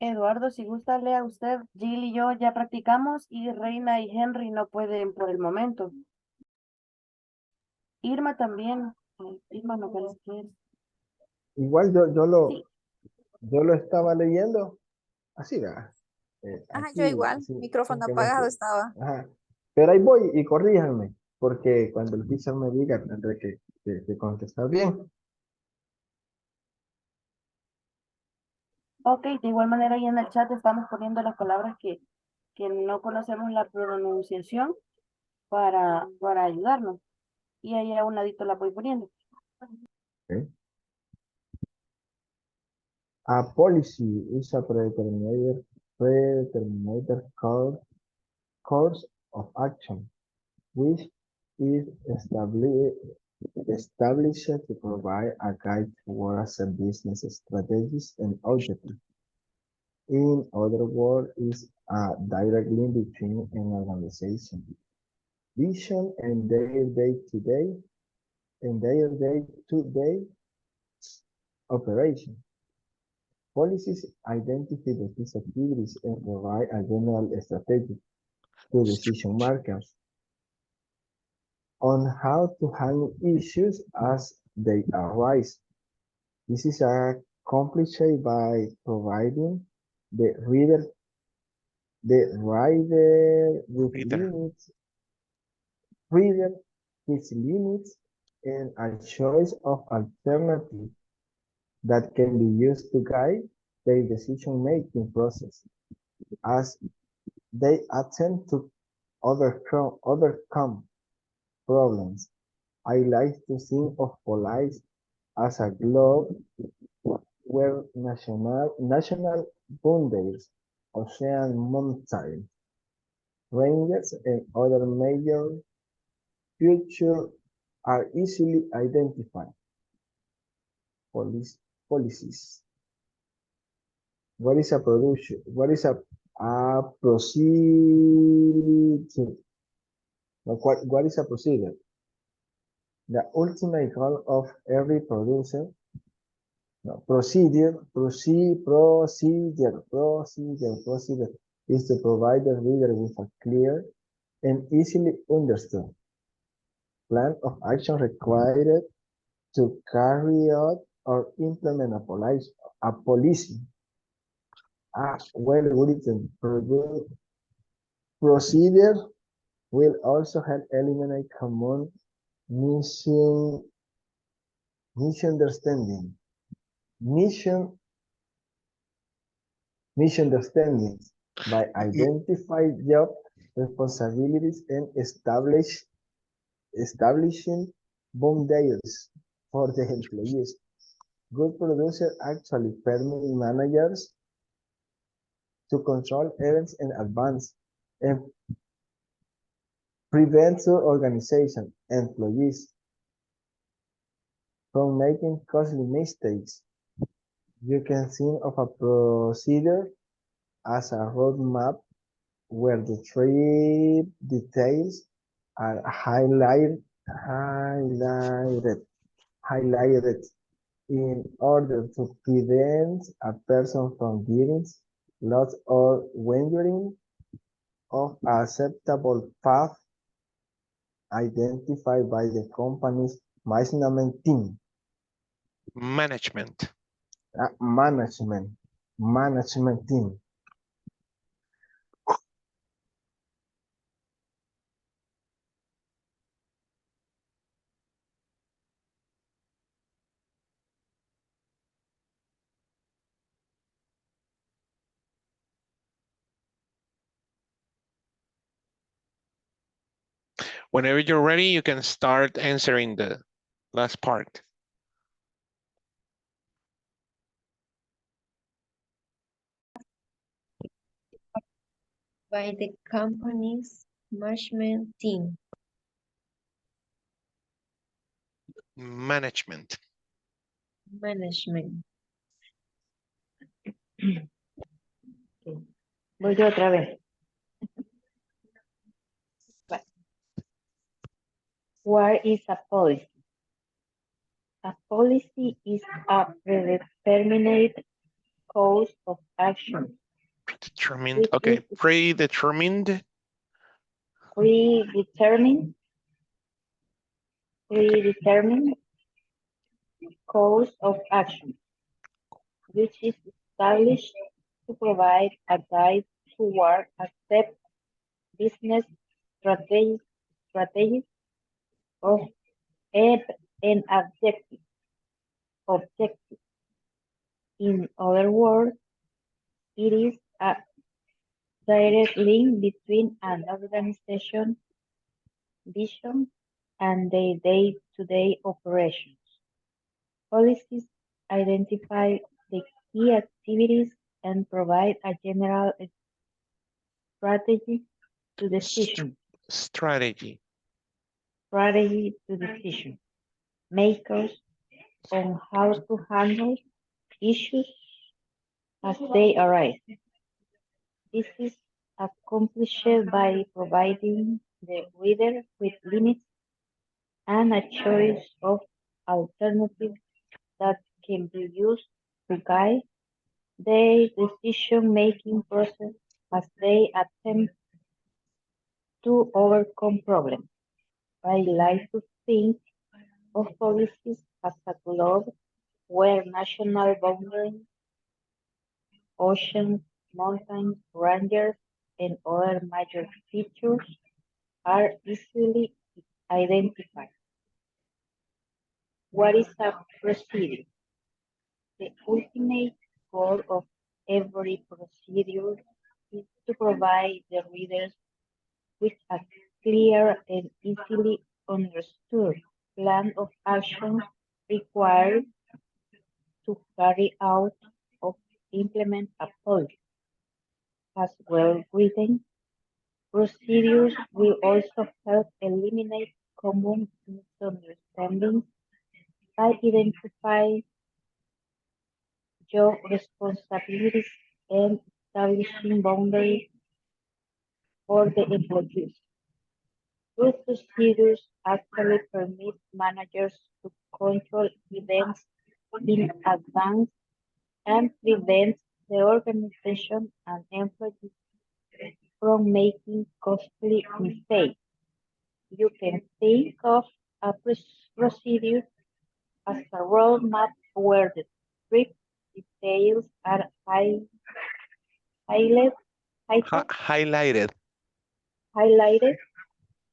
Eduardo, si gusta, lea usted. Jill y yo ya practicamos y Reina y Henry no pueden por el momento. Irma también. Irma no parece que es. Igual Sí. yo lo estaba leyendo así, ¿verdad? Ajá, Así, yo igual, sin micrófono que me apagado estaba. ajá. Pero ahí voy y corríjanme, porque cuando el teacher me diga, tendré que contestar bien. Ok, de igual manera ahí en el chat estamos poniendo las palabras que no conocemos la pronunciación para ayudarnos. Y ahí a un ladito la voy poniendo. Okay. A policy is a predeterminated course of action, which is established to provide a guide towards a business strategies and objectives. In other words, is a direct link between an organization, vision, and their day-to-day operation. Policies identify the key activities and provide a general strategy to decision makers on how to handle issues as they arise. This is accomplished by providing the reader The reader with limits, reader his limits and a choice of alternatives that can be used to guide their decision-making process as they attempt to overcome problems. I like to think of police as a globe where national boundaries, ocean, mountains, ranges, and other major features are easily identified. Policies. What is a production? What is a procedure? What is a procedure? The ultimate goal of every procedure is to provide the reader with a clear and easily understood plan of action required to carry out or implement a policy. A well-written procedure will also help eliminate common misunderstandings by identifying job responsibilities and establishing boundaries for the employees. Good producers actually permit managers to control events in advance and prevent your organization employees from making costly mistakes. You can think of a procedure as a roadmap where the trip details are highlighted in order to prevent a person from getting lost or wandering off an acceptable path identified by the company's management team. Management team. Whenever you're ready, you can start answering the last part. By the company's management team. Management. Voy yo otra vez. What is a policy? A policy is a predetermined course of action. Predetermined, okay. Predetermined course of action, which is established to provide a guide toward accept business strategies of an objective. In other words, it is a direct link between an organization's vision and their day-to-day operations. Policies identify the key activities and provide a general strategy to decision. Strategy To decision makers on how to handle issues as they arise. This is accomplished by providing the reader with limits and a choice of alternatives that can be used to guide their decision-making process as they attempt to overcome problems. I like to think of policies as a globe where national boundaries, oceans, mountains, ranges, and other major features are easily identified. What is a procedure? The ultimate goal of every procedure is to provide the readers with a clear and easily understood plan of action required to carry out or implement a policy. As well-written procedures will also help eliminate common misunderstandings by identifying job responsibilities and establishing boundaries for the employees. Good procedures actually permit managers to control events in advance and prevent the organization and employees from making costly mistakes. You can think of a procedure as a roadmap where the strict details are highlighted,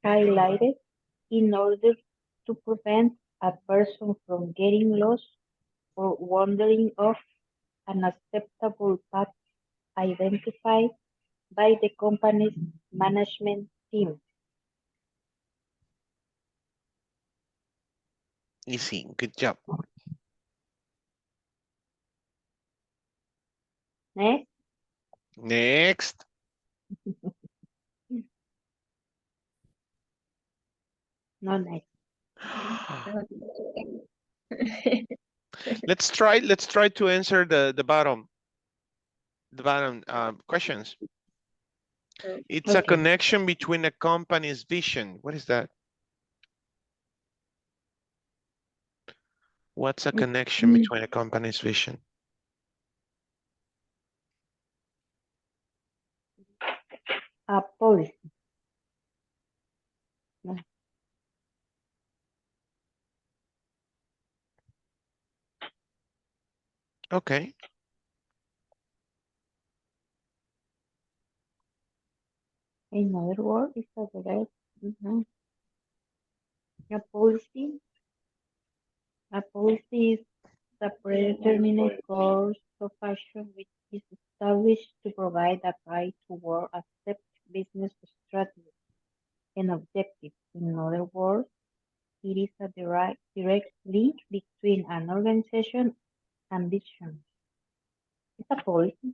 highlighted in order to prevent a person from getting lost or wandering off an acceptable path identified by the company's management team. Easy, good job. Next. Next. No, next. Let's try to answer the bottom questions. It's a connection between a company's vision. What is that? What's a connection between a company's vision? A policy. Okay. In other words, it's a direct. A policy. A policy is a predetermined course of action which is established to provide a guide toward accept business strategy and objectives. In other words, it is a direct link between an organization and vision. It's a policy.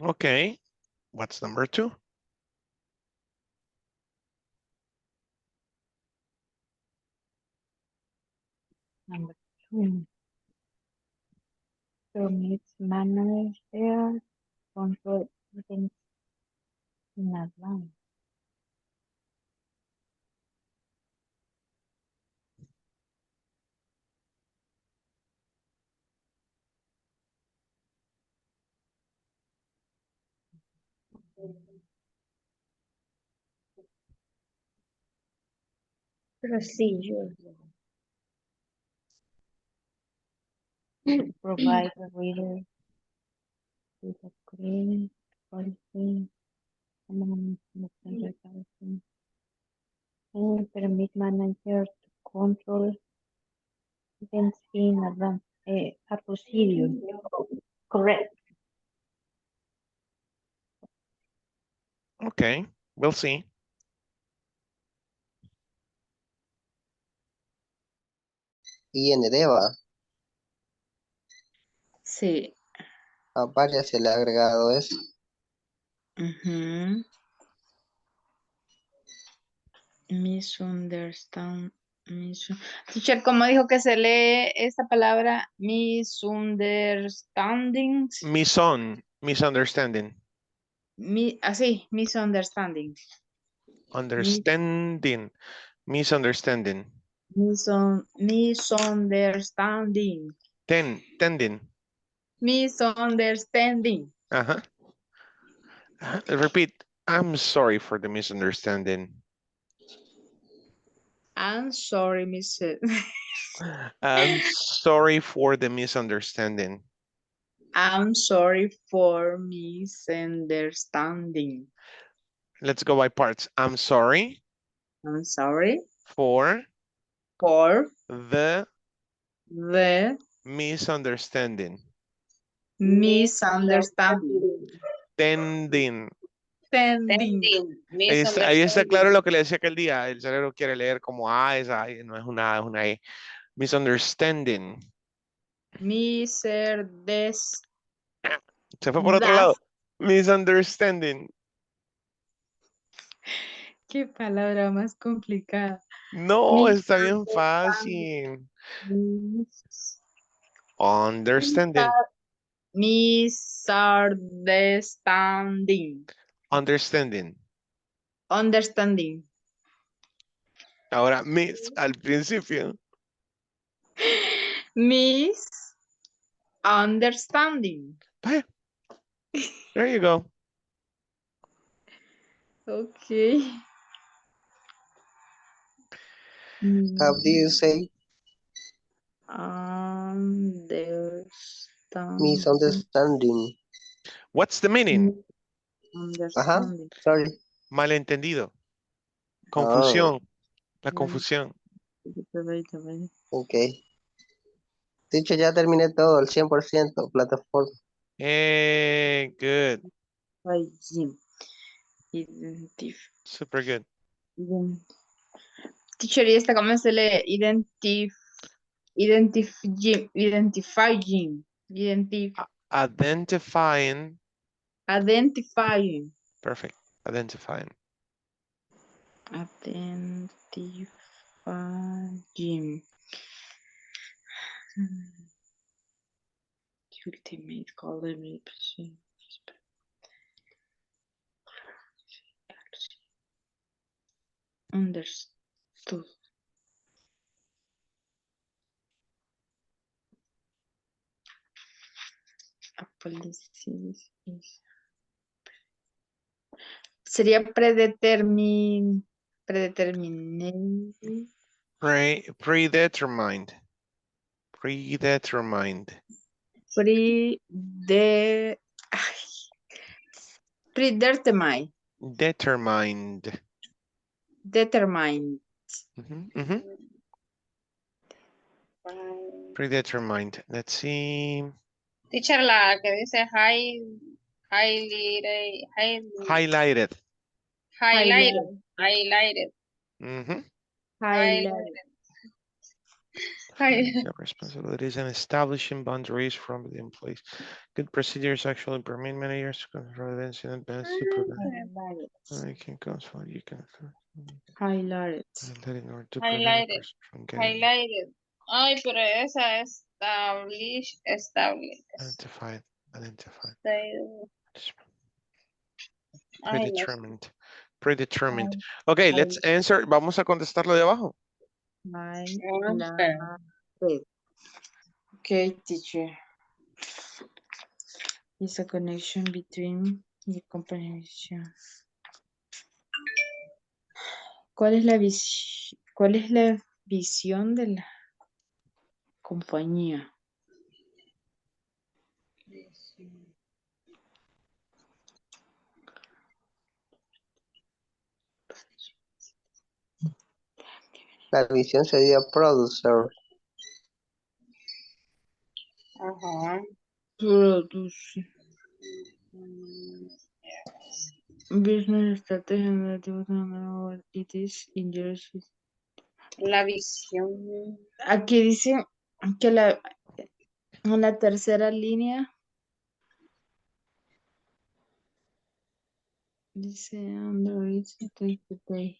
Okay. What's number 2? Number 2. Permits managers control events in advance. Procedure. Provide the reader with a clear policy and permit managers to control events in advance. A procedure. Correct. Okay, we'll see. IND va. Sí. A varias se le ha agregado eso. Misunderstand. Teacher, ¿cómo dijo que se lee esta palabra? Misunderstanding. Misunderstanding. Así, misunderstanding. Understanding. Misunderstanding. Misunderstanding. Tending. Misunderstanding. Repeat. I'm sorry for the misunderstanding. I'm sorry, Mrs. I'm sorry for the misunderstanding. I'm sorry for misunderstanding. Let's go by parts. I'm sorry I'm sorry for for the the misunderstanding. misunderstanding. Tending. Tending. Ahí está claro lo que le decía aquel día. El cerebro quiere leer como A, es A, no es una A, es una E. Misunderstanding. Se fue por otro lado. Misunderstanding. Qué palabra más complicada. No, está bien fácil. Understanding. Misunderstanding. Understanding. Understanding. Ahora, miss al principio. Misunderstanding. There you go. Okay. How do you say misunderstanding? What's the meaning? Understanding. Sorry. Malentendido. Oh, Confusión. La confusión. ok. Dicho, ya terminé todo, el 100%, plataforma. Good. Identify. Super good. Teacher, ¿y esta cómo se lee? Identifying. Identifying. Identifying. Perfect. Identifying. Identifying. Ultimate color. Understood. Sería predetermined. Predetermined. Predetermined. Determined. Predetermined. Let's see. Teacher, la que dice highlighted. Highlighted. Responsibilities and establishing boundaries from the employees. Good procedures actually permit managers to control events in advance to prevent. You can Highlighted. Highlighted. Ay, pero esa es established. Identified. Predetermined. Okay, let's answer. Vamos a contestar lo de abajo. Okay, teacher. Is a connection between the company. ¿Cuál es la visión de la compañía? La visión sería producer. Produce. Business strategy it is in your system. La visión. Aquí dice que en la tercera línea dice under it's take the day.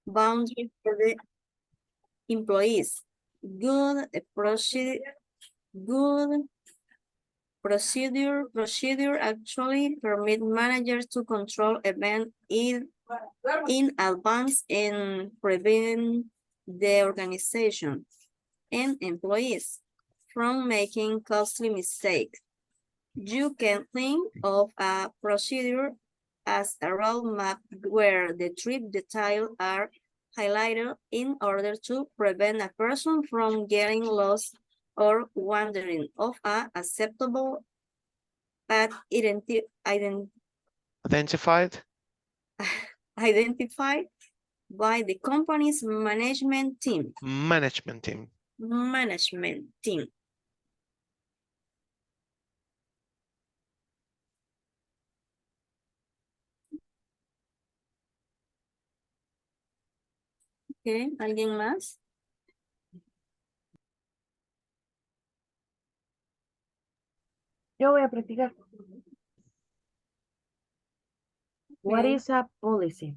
Boundary for the employees. Good procedure actually permit managers to control events in advance and prevent the organization and employees from making costly mistakes. You can think of a procedure as a roadmap where the trip details are highlighted in order to prevent a person from getting lost or wandering off a acceptable path Identified. identified by the company's management team. Management team. Management team. Okay, ¿alguien más? Yo voy a practicar. What Okay. is a policy?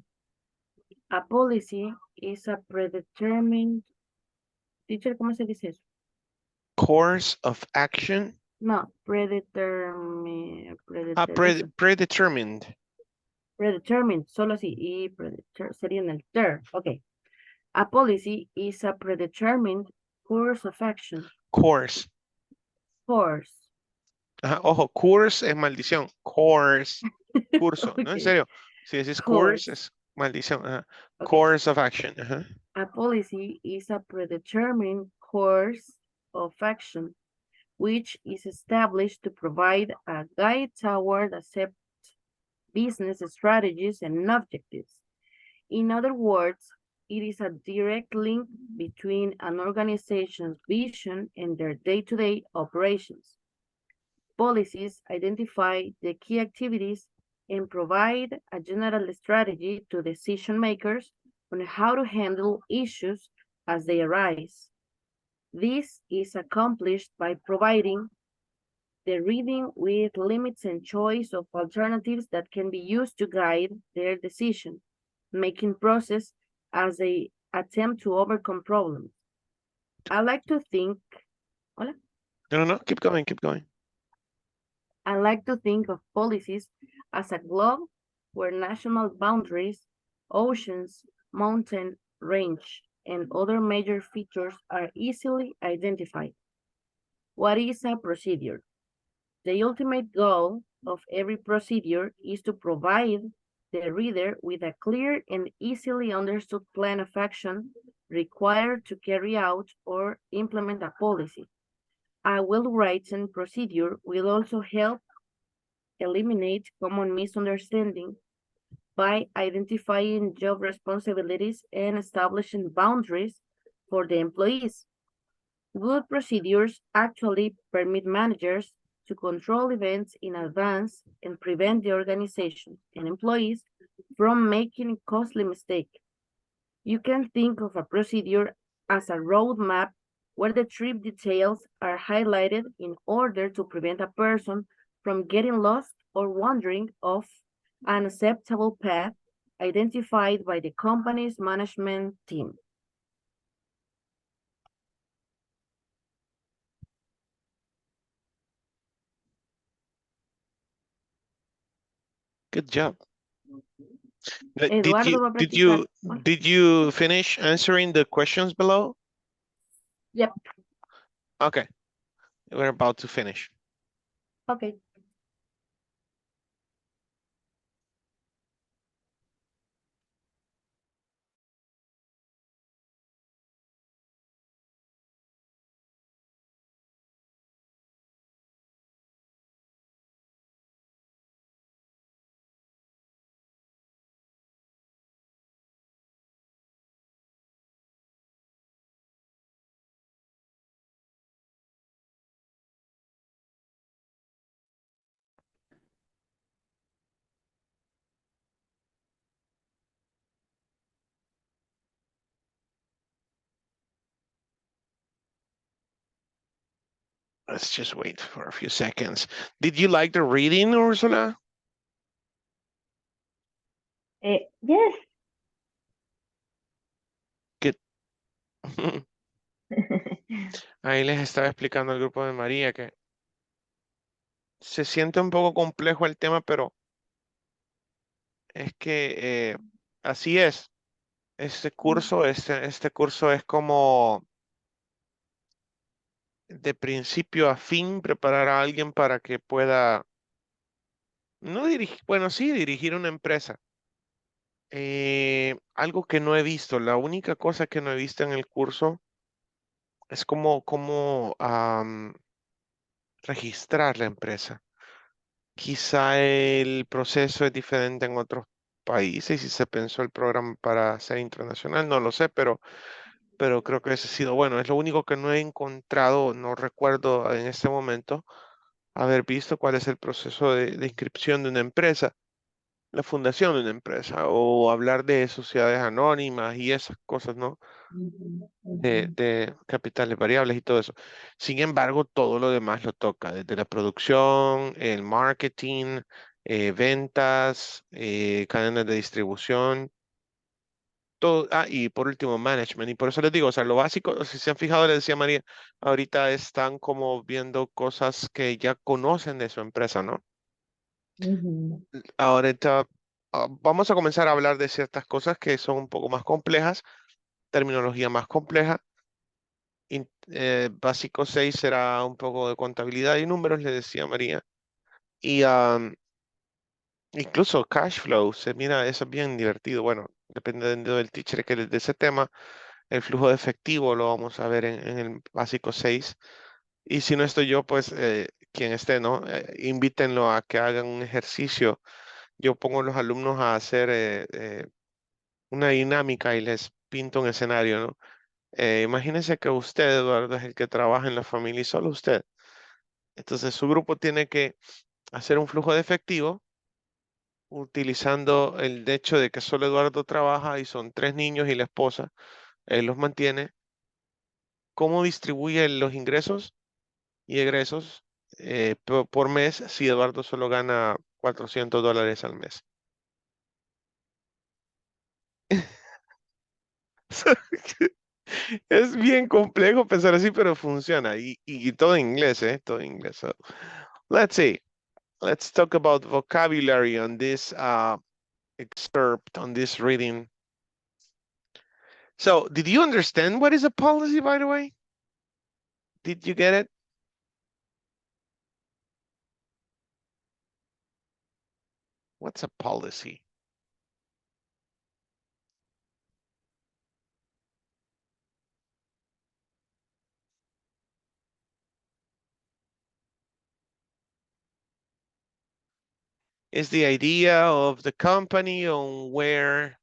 A policy is a predetermined. Teacher, ¿cómo se dice eso? Course of action. No, predetermined. Predetermined. Predetermined, solo así. Y sería en el ter. Ok. A policy is a predetermined course of action. Course. Course. Ajá, ojo, course es maldición. Course. Curso. Okay. No, en serio. Si decís course es maldición. Ajá. Okay. Course of action. Ajá. A policy is a predetermined course of action, which is established to provide a guide toward accept business strategies and objectives. In other words, it is a direct link between an organization's vision and their day-to-day operations. Policies identify the key activities and provide a general strategy to decision makers on how to handle issues as they arise. This is accomplished by providing the reading with limits and choice of alternatives that can be used to guide their decision-making process as they attempt to overcome problems. I like to think, hola? No, keep going, keep going. I like to think of policies as a globe where national boundaries, oceans, mountain range, and other major features are easily identified. What is a procedure? The ultimate goal of every procedure is to provide the reader with a clear and easily understood plan of action required to carry out or implement a policy. A well-written procedure will also help eliminate common misunderstanding by identifying job responsibilities and establishing boundaries for the employees. Good procedures actually permit managers to control events in advance and prevent the organization and employees from making costly mistakes. You can think of a procedure as a roadmap where the trip details are highlighted in order to prevent a person from getting lost or wandering off an acceptable path identified by the company's management team. Good job. Eduardo Did you finish answering the questions below? Yep. Okay. We're about to finish. Okay. Let's just wait for a few seconds. Did you like the reading, Ursula? Yes. Good. Ahí les estaba explicando al grupo de María que se siente un poco complejo el tema, pero es que así es. Este curso es como de principio a fin preparar a alguien para que pueda, no dirigir, bueno, sí, dirigir una empresa. algo que no he visto, la única cosa que no he visto en el curso es cómo registrar la empresa. Quizá el proceso es diferente en otros países y se pensó el programa para ser internacional, no lo sé, pero creo que ese ha sido bueno. Es lo único que no he encontrado, no recuerdo en este momento haber visto cuál es el proceso de inscripción de una empresa, la fundación de una empresa, o hablar de sociedades anónimas y esas cosas, ¿no? De capitales variables y todo eso. Sin embargo, todo lo demás lo toca, desde la producción, el marketing, ventas, cadenas de distribución, todo, y por último, management. Y por eso les digo, o sea, lo básico, si se han fijado, les decía María, ahorita están como viendo cosas que ya conocen de su empresa, ¿no? Ahorita vamos a comenzar a hablar de ciertas cosas que son un poco más complejas, terminología más compleja. Básico 6 será un poco de contabilidad y números, le decía María. Y incluso cash flow, se mira, eso es bien divertido. Bueno, dependiendo del teacher que les dé ese tema, el flujo de efectivo lo vamos a ver en el básico 6. Y si no estoy yo, pues quien esté, ¿no? Invítenlo a que hagan un ejercicio. Yo pongo a los alumnos a hacer una dinámica y les pinto un escenario, ¿no? Imagínense que usted, Eduardo, es el que trabaja en la familia y solo usted. Entonces su grupo tiene que hacer un flujo de efectivo utilizando el hecho de que solo Eduardo trabaja y son 3 niños y la esposa, él los mantiene. ¿Cómo distribuye los ingresos y egresos por mes si Eduardo solo gana $400 al mes? Es bien complejo pensar así, pero funciona. Y todo en inglés, ¿eh? Todo en inglés. So, let's see. Let's talk about vocabulary on this excerpt, on this reading. So, did you understand what is a policy, by the way? Did you get it? What's a policy? It's the idea of the company on where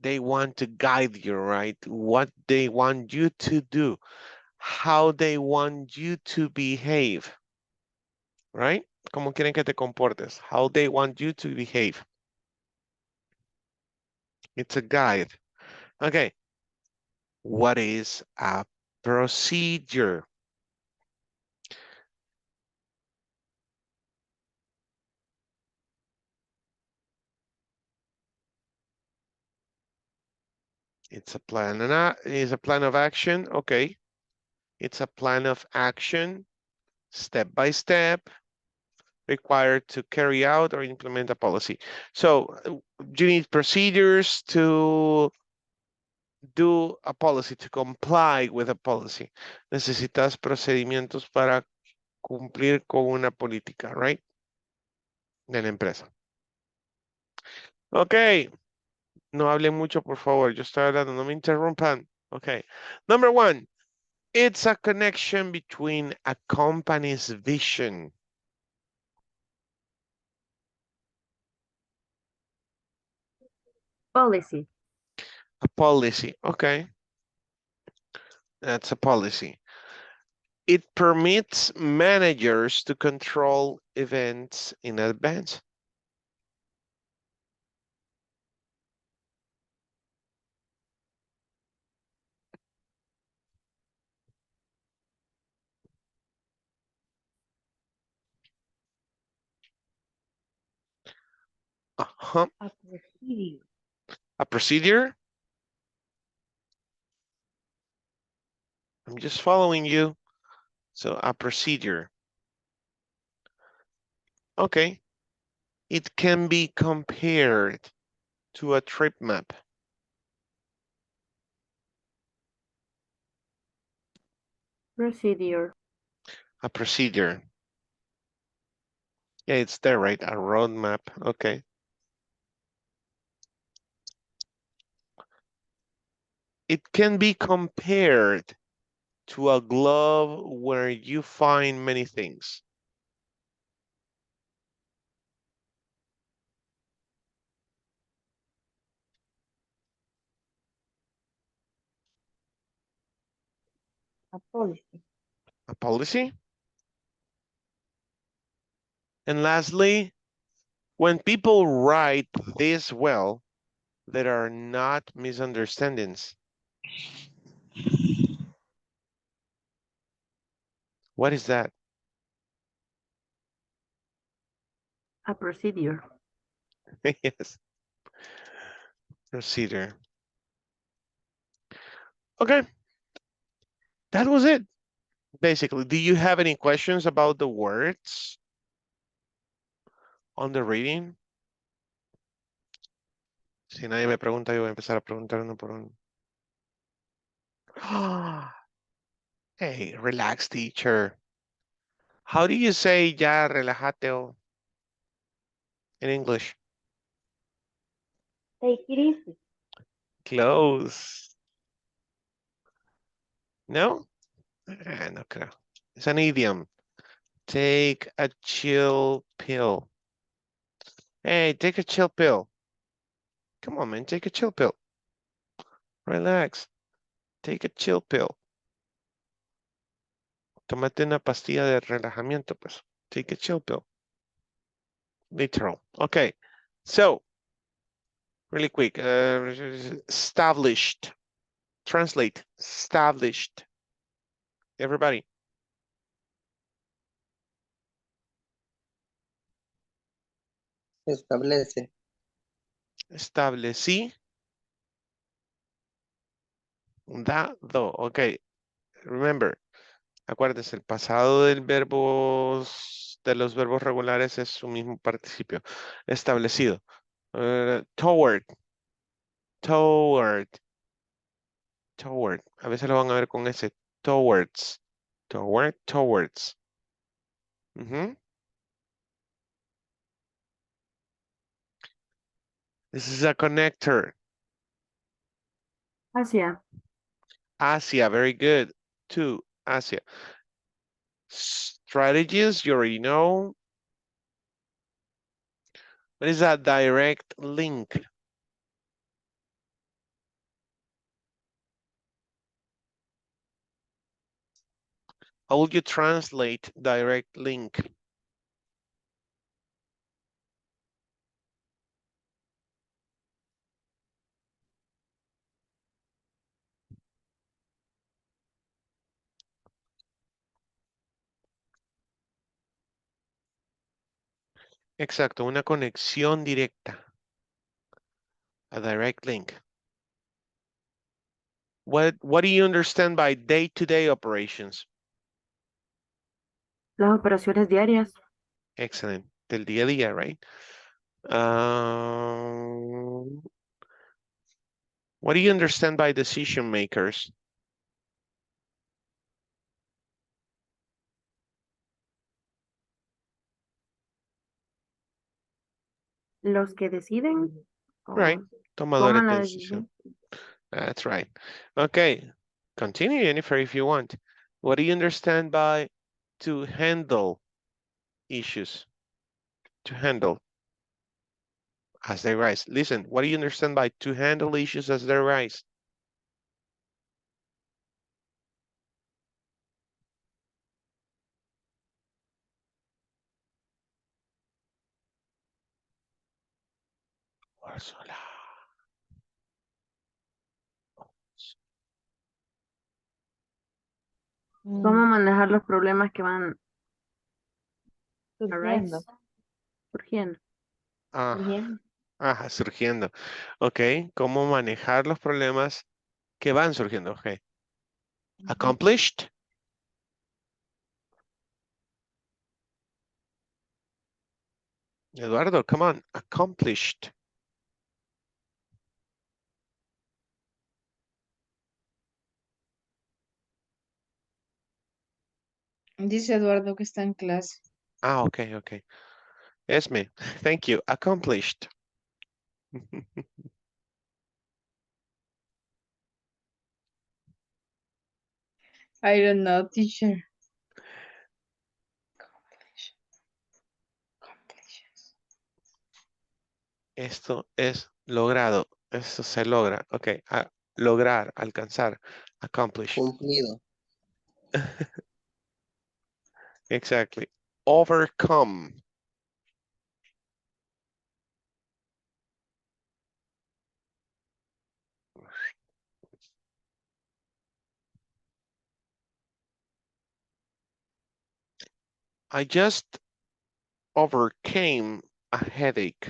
they want to guide you, right? What they want you to do, how they want you to behave, right? ¿Cómo quieren que te comportes? How they want you to behave. It's a guide. Okay. What is a procedure? It's a plan, is a plan of action. Okay. It's a plan of action, step by step, required to carry out or implement a policy. So you need procedures to do a policy, to comply with a policy. Necesitas procedimientos para cumplir con una política, right? De la empresa. Okay. No hablen mucho, por favor. Yo estoy hablando, no me interrumpan. Okay. Number 1, it's a connection between a company's vision. Policy. A policy, okay. That's a policy. It permits managers to control events in advance. Uh-huh. A procedure. A procedure? I'm just following you. So a procedure. Okay. It can be compared to a trip map. Procedure. A procedure. Yeah, it's there, right? A roadmap. Okay. it can be compared to a glove where you find many things. A policy. A policy. And lastly, when people write this well, there are not misunderstandings. What is that? A procedure. Yes. Procedure. Okay. That was it. Basically, do you have any questions about the words on the reading? Si nadie me pregunta, yo voy a empezar a preguntar uno por uno. Hey, relax, teacher. How do you say ya relájate in English? Take it easy. Close. No? No creo. It's an idiom. Take a chill pill. Hey, take a chill pill. Come on, man, take a chill pill. Relax. Take a chill pill. Tómate una pastilla de relajamiento, pues. Take a chill pill. Literal. Okay. So, really quick. Established. Translate. Established. Everybody. Establece. Establecí. Dado. Okay. Remember. Acuérdense, el pasado del verbo, de los verbos regulares es su mismo participio. Establecido. Toward. Toward. Toward. A veces lo van a ver con ese. Towards. Toward. Towards. This is a connector. Hacia. Hacia. Very good. To. Hacia. Strategies. You already know. What is that? Direct link. How would you translate direct link? Exacto, una conexión directa. A direct link. What do you understand by day-to-day operations? Las operaciones diarias. Excellent. Del día a día, right? What do you understand by decision makers? Los que deciden. Right. Tomadores Toman de la decisión. decisión. That's right. Okay. Continue, Jennifer, if you want. What do you understand by to handle issues? To handle as they rise. Listen, what do you understand by to handle issues as they rise? ¿Cómo manejar los problemas que van Surgiendo. surgiendo? Surgiendo. Ok, ¿cómo manejar los problemas que van surgiendo? Ok. Accomplished. Eduardo, come on. Accomplished. Dice Eduardo que está en clase. Ok, ok. Esme, thank you. Accomplished. I don't know, teacher. Esto es logrado. Esto se logra. Ok. Lograr, alcanzar. Accomplish. Cumplido. Exactly. Overcome. I just overcame a headache.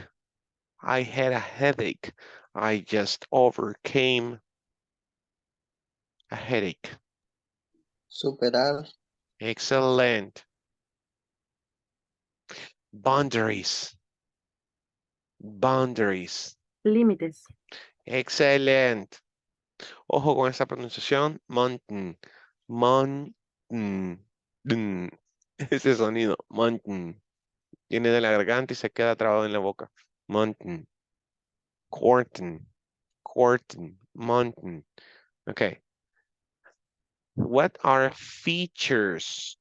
I had a headache. I just overcame a headache. Superar. Excellent. Boundaries. Boundaries. Límites. Excelente. Ojo con esa pronunciación. Mountain. Mountain. Ese sonido. Mountain. Viene de la garganta y se queda trabado en la boca. Mountain. Curtain. Curtain. Mountain. Okay. What are features?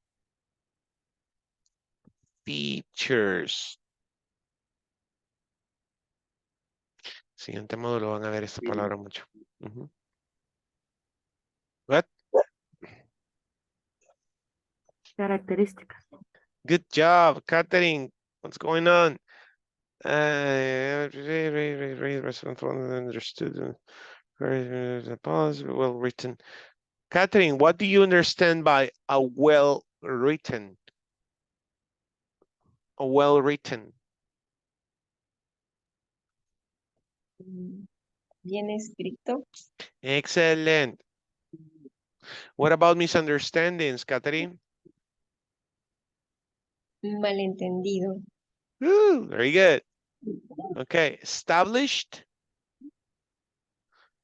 Features. Siguiente módulo van a ver esta palabra mucho. What? Características. Good job, Catherine. What's going on? Understood. Well written. Catherine, what do you understand by a well written? A well written. Bien escrito. Excellent. What about misunderstandings, Catherine? Malentendido. Ooh, very good. Okay, established.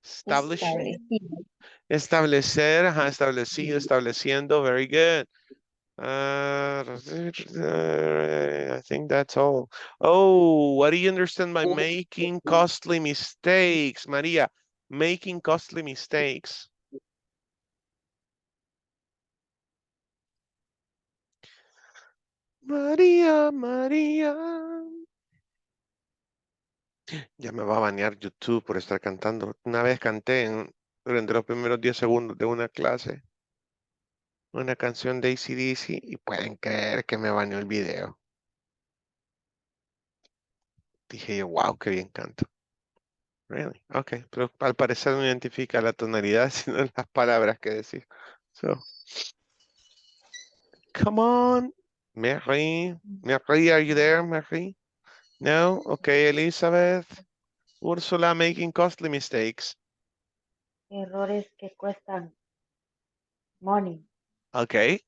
Established. Establecido. Establecer, establecido, estableciendo, very good. I think that's all. Oh, what do you understand by making costly mistakes, Maria? Making costly mistakes. María, María. Ya me va a banear YouTube por estar cantando. Una vez canté durante los primeros 10 segundos de una clase una canción de AC/DC y pueden creer que me baneó el video. Dije yo, wow, qué bien canto. Really? Ok, pero al parecer no identifica la tonalidad, sino las palabras que decir. So, come on, Mary. Mary, are you there, Mary? No? Okay, Elizabeth. Ursula making costly mistakes. Errores que cuestan money. Okay.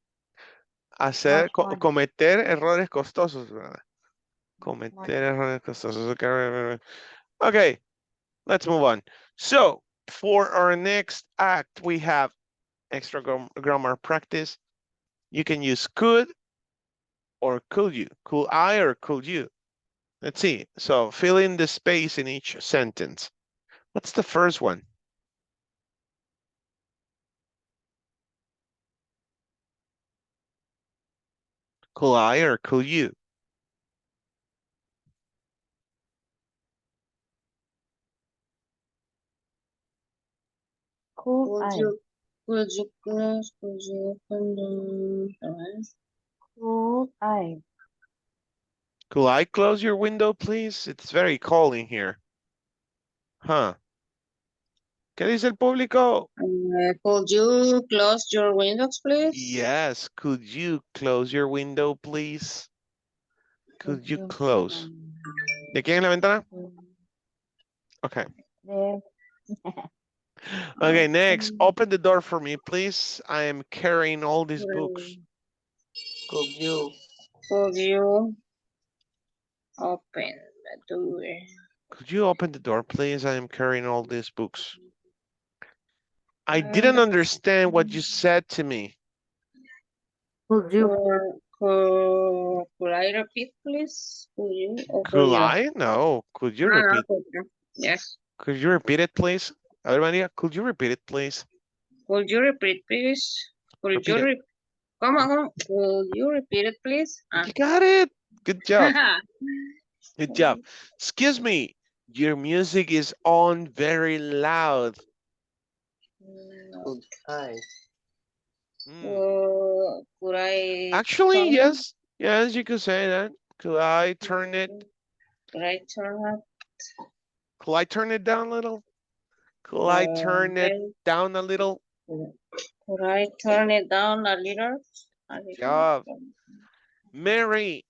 Hacer, cometer errores costosos, ¿verdad? Cometer errores costosos. Okay, let's move on. So, for our next act, we have extra grammar practice. You can use could or could you. Could I or could you? Let's see. So, fill in the space in each sentence. What's the first one? Could I or could you? Could you close, could you open the doors? Could I? Could I close your window, please? It's very cold in here. Huh. ¿Qué dice el público? Could you close your windows, please? Yes. Could you close your window, please? Could you close? ¿De quién es la ventana? Okay. Okay, next. Open the door for me, please. I am carrying all these books. Could you Open the door. Could you open the door, please? I am carrying all these books. I didn't understand what you said to me. Could you? Could I repeat, please? Could you? Could I? No. Could you repeat? Yes. Could you repeat it, please? A ver, María, could you repeat it, please? Could you repeat, please? Could you Could you repeat it, please? You got it. Good job. Good job. Excuse me. Your music is on very loud. Could I? Could I? Actually, yes. Yes, you could say that. Could I turn it? Could I turn it? Could I turn it down a little? Could I turn it down a little? Could I turn it down a little? Job. Mary.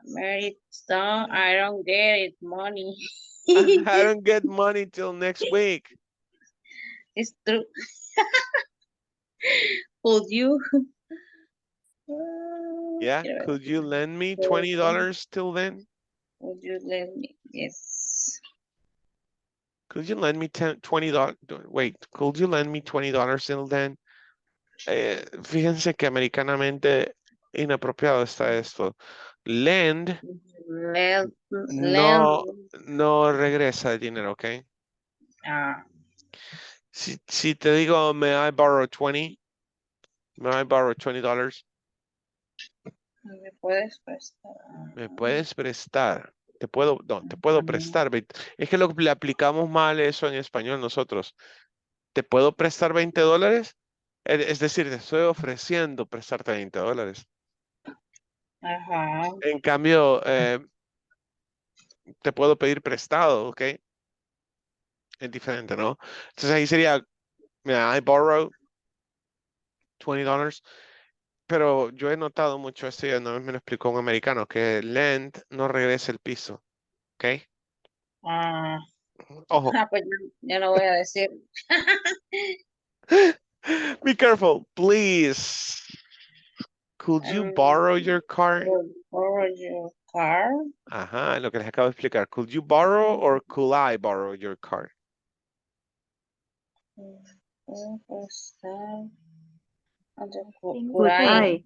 Mary, down. I don't get it, money. I don't get money till next week. It's true. Could you? Yeah, could you lend me $20 till then? Would you lend me? Yes. Could you lend me $20? Wait, could you lend me $20 till then? Fíjense que americanamente inapropiado está esto. Lend no regresa el dinero, ¿ok? Si te digo, may I borrow 20? May I borrow $20? ¿Me puedes prestar? Me puedes prestar. Te puedo prestar. Es que le aplicamos mal eso en español nosotros. ¿Te puedo prestar $20? Es decir, te estoy ofreciendo prestarte $20. Ajá. En cambio, te puedo pedir prestado, ¿ok? Es diferente, ¿no? Entonces ahí sería, I borrow $20. Pero yo he notado mucho esto y una vez me lo explicó un americano, que lend no regresa el piso, ¿ok? Ojo. Pues ya no voy a decir. Be careful, please. Could you borrow your car? Borrow your car? Ajá, lo que les acabo de explicar. Could you borrow or could I borrow your car? Could I?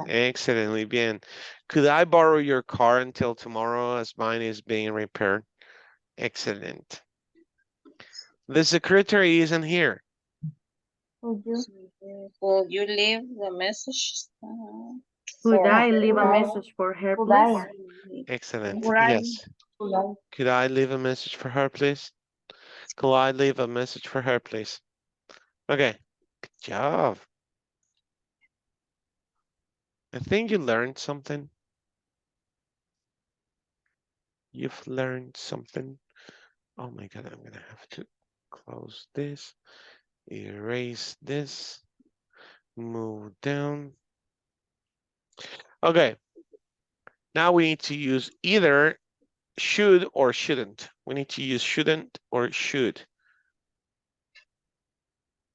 Excellent, muy bien. Could I borrow your car until tomorrow as mine is being repaired? Excellent. The secretary isn't here. Could you leave the message? Could I leave a message for her, please? Excellent. Yes. Could I leave a message for her, please? Could I leave a message for her, please? Okay. Good job. I think you learned something. You've learned something. Oh my God, I'm gonna have to close this, erase this, move down. Okay. Now we need to use either should or shouldn't. We need to use shouldn't or should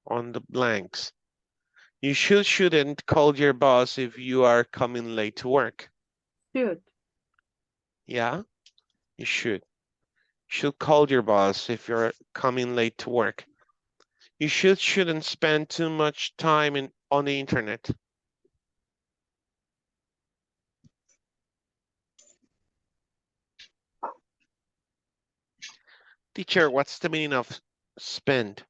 on the blanks. You shouldn't call your boss if you are coming late to work. Should. Yeah, you should. You should call your boss if you're coming late to work. You shouldn't spend too much time on the internet. Teacher, what's the meaning of spend?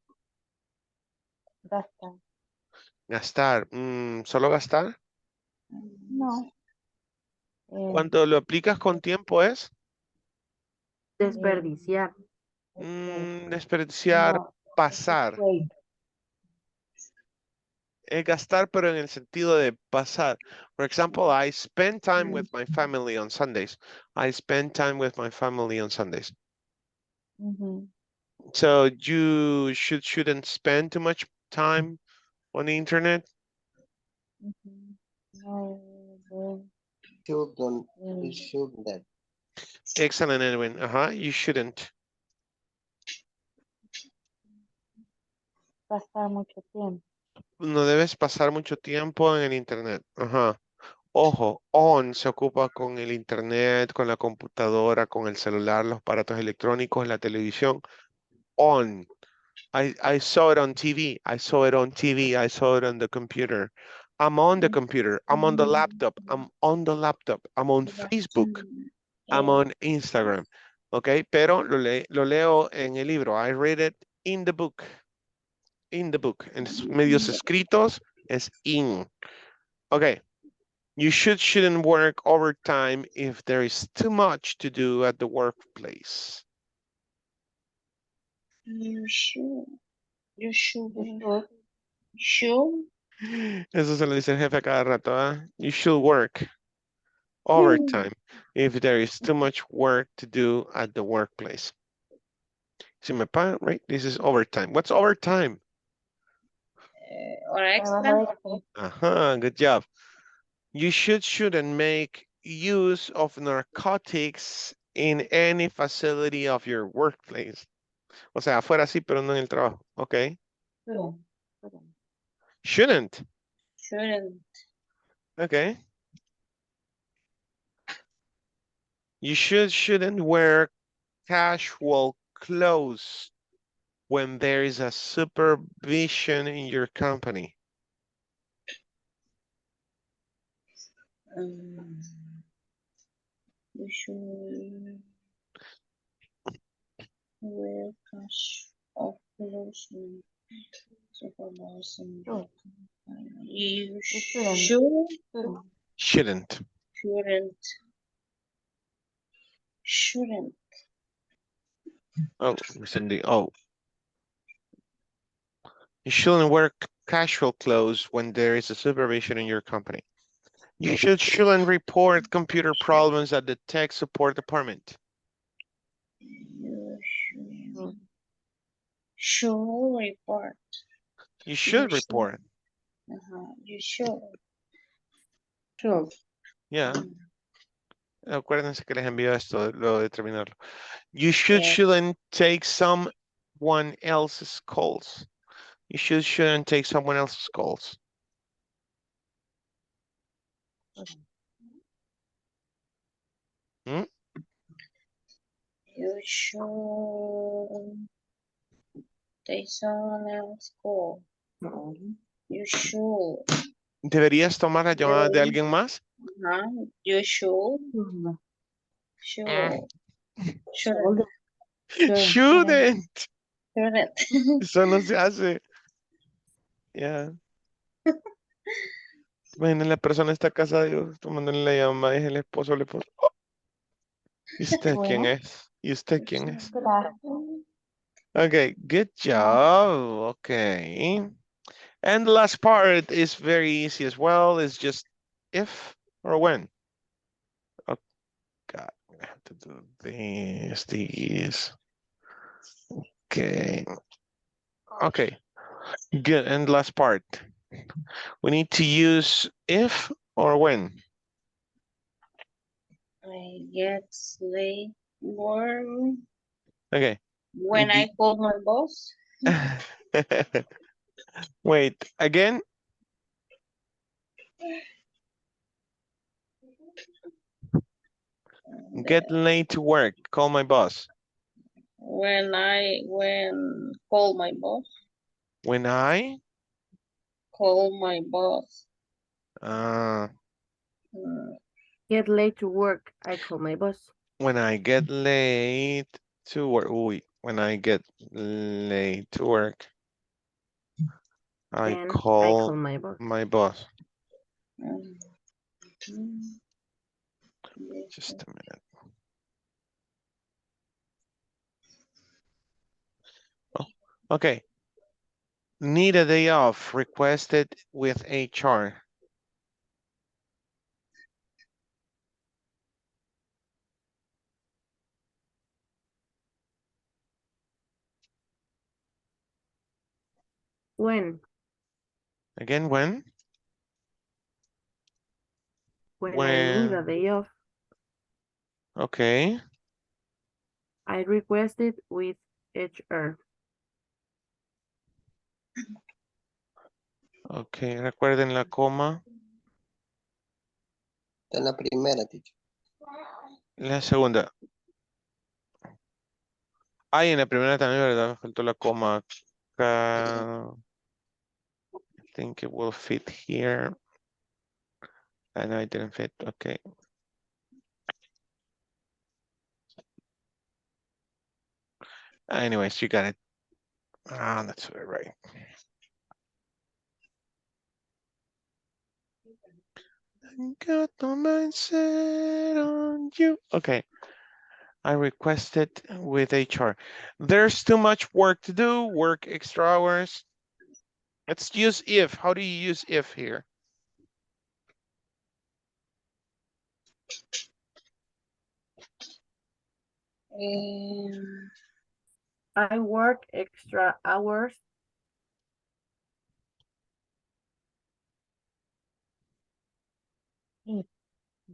Gastar. Gastar. ¿Solo gastar? No. Cuando lo aplicas con tiempo es? Desperdiciar. Desperdiciar, No. pasar. Es gastar, pero en el sentido de pasar. For example, I spend time with my family on Sundays. I spend time with my family on Sundays. So you shouldn't spend too much time on the internet? No. Shouldn't. You shouldn't. Excellent, Edwin. You shouldn't. Pasar mucho tiempo. No debes pasar mucho tiempo en el internet. Ojo, on se ocupa con el internet, con la computadora, con el celular, los aparatos electrónicos, la televisión. On. I saw it on TV. I saw it on TV. I saw it on the computer. I'm on the computer. I'm on the laptop. I'm on the laptop. I'm on Facebook. I'm on Instagram. Ok, pero lo leo en el libro. I read it in the book. in the book. En medios escritos es in. Okay. You shouldn't work overtime if there is too much to do at the workplace. You should. You should. Should. Should. Eso se lo dice el jefe a cada rato, ¿eh? You should work overtime if there is too much work to do at the workplace. See my point, right? This is overtime. What's overtime? Or extra. Good job. You shouldn't make use of narcotics in any facility of your workplace. O sea, afuera sí, pero no en el trabajo. Okay. Shouldn't. Shouldn't. Okay. You shouldn't wear casual clothes when there is a supervision in your company. You should wear cash of clothes. You Shouldn't. Shouldn't. Oh, missing the oh. You shouldn't wear casual clothes when there is a supervision in your company. You shouldn't report computer problems at the tech support department. You should report. You should report. You should. Yeah. Acuérdense que les envío esto, lo de terminarlo. You shouldn't take someone else's calls. You shouldn't take someone else's calls. Hmm? You should take someone else's call. You should. ¿Deberías tomar la llamada de alguien más? You should. Shouldn't. Shouldn't. Shouldn't. Eso no se hace. Ya. Imagínate, la persona está casada y tomándole la llamada y es el esposo le pone. Oh. ¿Y usted quién es? ¿Y usted quién es? Okay, good job. Okay. And the last part is very easy as well. It's just if or when. Oh, God, I have to do these. Okay. Okay, good. And the last part. We need to use if or when. I get late work. Okay. When I call my boss. Wait, again? Get late to work. Call my boss. When call my boss. When I? Call my boss. Get late to work. I call my boss. When I get late to work. Ooh, when I get late to work, I call my boss. Just a minute. Oh, okay. Need a day off. Requested with HR. When? Again, when? When I need a day off. Okay. I requested with HR. Okay, recuerden la coma. En la primera, teacher. La segunda. En la primera también, ¿verdad? Me faltó la coma. I think it will fit here. And I didn't fit. Okay. Anyways, you got it. Ah, that's right. Got my mindset on you. Okay. I requested with HR. There's too much work to do, work extra hours. Let's use if. How do you use if here? I work extra hours. If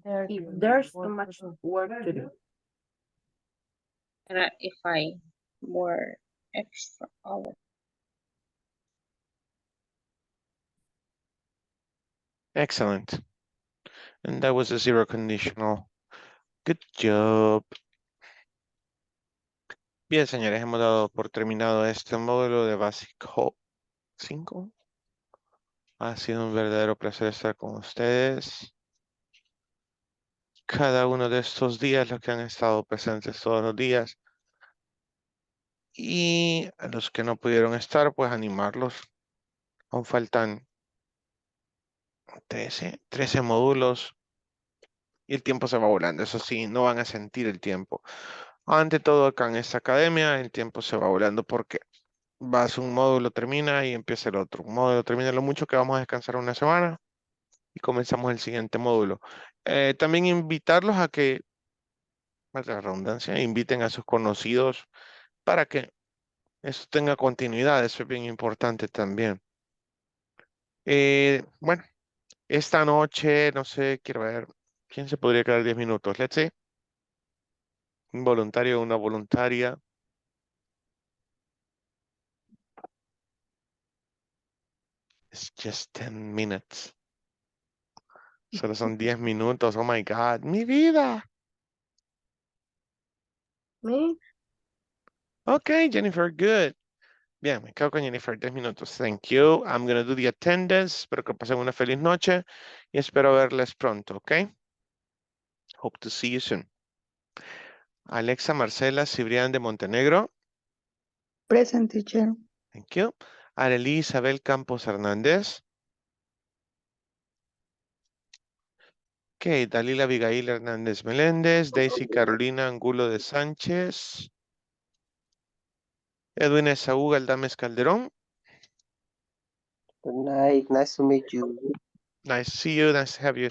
If there's too much work to do. If I work extra hours. Excellent. And that was a zero conditional. Good job. Bien, señores, hemos dado por terminado este módulo de básico 5. Ha sido un verdadero placer estar con ustedes. Cada uno de estos días, los que han estado presentes todos los días. Y a los que no pudieron estar, pues animarlos. Aún faltan 13 módulos. Y el tiempo se va volando. Eso sí, no van a sentir el tiempo. Ante todo, acá en esta academia, el tiempo se va volando porque vas un módulo, termina y empieza el otro. Un módulo termina lo mucho que vamos a descansar una semana y comenzamos el siguiente módulo. También invitarlos a que, para la redundancia, inviten a sus conocidos para que eso tenga continuidad. Eso es bien importante también. Bueno, esta noche, no sé, quiero ver, ¿quién se podría quedar 10 minutos? Let's see. Un voluntario o una voluntaria. It's just 10 minutes. Solo son 10 minutos. Oh my God, mi vida. Me? Okay, Jennifer, good. Bien, me quedo con Jennifer, 10 minutos. Thank you. I'm going to do the attendance. Espero que pasen una feliz noche y espero verles pronto, ¿ok? Hope to see you soon. Alexa Marcela Cibrián de Montenegro. Present, teacher. Thank you. Arely Isabel Campos Hernández. Ok, Dalila Abigail Hernández Meléndez. Daisy Carolina Angulo de Sánchez. Edwin Esaú Galdames Calderón. Good night. Nice to meet you. Nice to see you. Nice to have you.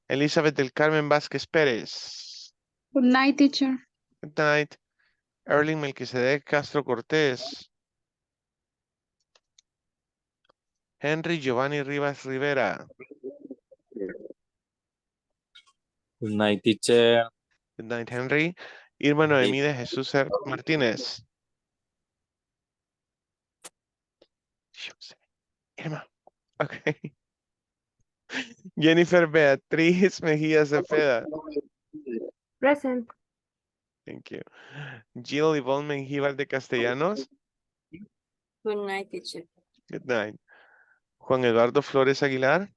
Elizabeth del Carmen Vázquez Pérez. Good night, teacher. Good night. Erling Melquisedec Castro Cortés. Henry Giovanni Rivas Rivera. Good night, teacher. Good night, Henry. Irma Noemí de Jesús Martínez. Irma. Okay. Jennifer Beatriz Mejía Cepeda. Present. Thank you. Jill Yvonne Mengíbar de Castellanos. Good night, teacher. Good night. Juan Eduardo Flores Aguilar.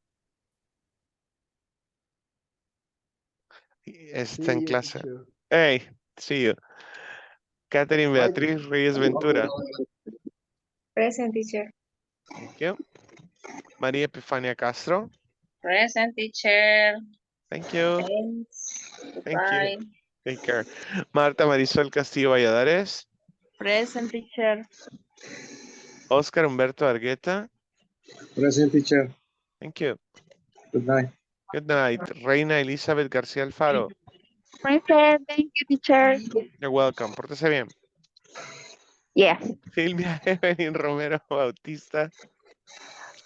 Está en clase. Hey, see you. Catherine Beatriz Reyes Ventura. Present, teacher. Thank you. María Epifania Castro. Present, teacher. Thank you. Thanks. Thank Bye. you. Take care. Marta Marisol Castillo Valladares. Present, teacher. Oscar Humberto Argueta. Present, teacher. Thank you. Good night. Good night. Reina Elizabeth García Alfaro. Present, thank you, teacher. You're welcome. Pórtese bien. Yes. Silvia Evelyn Romero Bautista.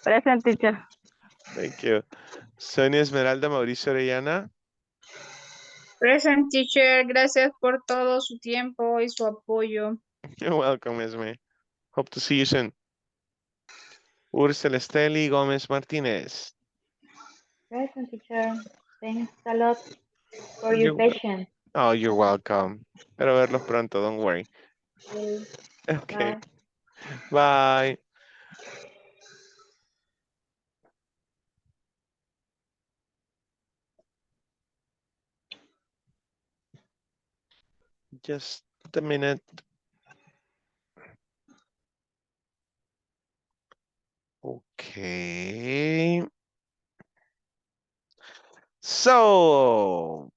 Present, teacher. Thank you. Sonia Esmeralda Mauricio Orellana. Present, teacher. Gracias por todo su tiempo y su apoyo. You're welcome, Esme. Hope to see you soon. Ursel Esteli Gómez Martínez. Present, teacher. Thanks a lot for your patience. Oh, you're welcome. Espero verlos pronto, don't worry. Okay. Bye. Just a minute. Okay. So,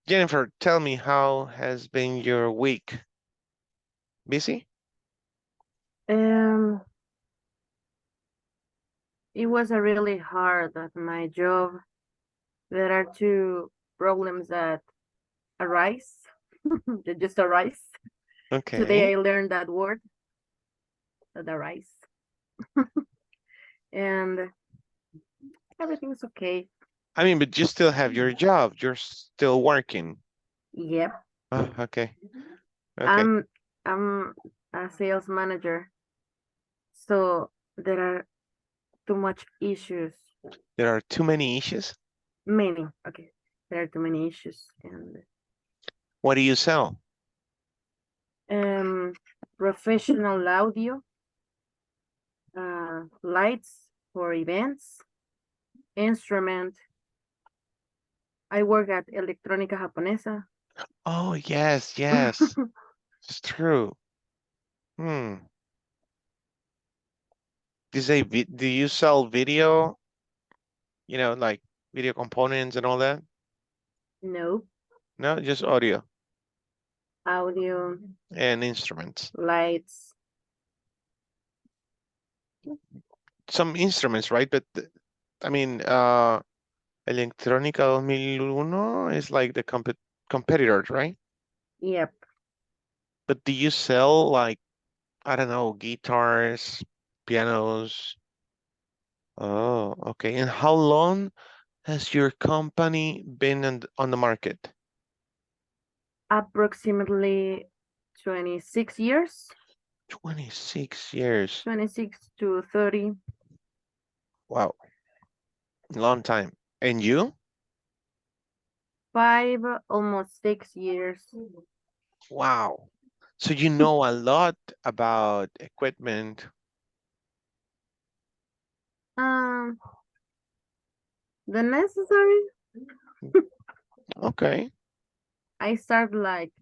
Jennifer, tell me, how has been your week? Busy? It was a really hard at my job. There are two problems that arise, that just arise. Okay. Today I learned that word, that arise. And everything's okay. I mean, but you still have your job. You're still working. Yep. Oh, okay. Okay. I'm a sales manager, so there are too much issues. There are too many issues. Many. Okay. There are too many issues. And What do you sell? professional audio, lights for events, instrument. I work at Electrónica Japonesa. Oh, yes, yes. It's true. Hmm. Do you sell video? You know, like video components and all that? No. No, just audio Audio, and instruments. lights. Some instruments, right? But I mean, Electrónica 2001 is like the competitors, right? Yep. But do you sell like, I don't know, guitars, pianos? Oh, okay. And how long has your company been on the market? Approximately 26 years. 26 years. 26 to 30. Wow. Long time. And you? 5, almost 6 years. Wow. So you know a lot about equipment. The necessary. Okay. I start like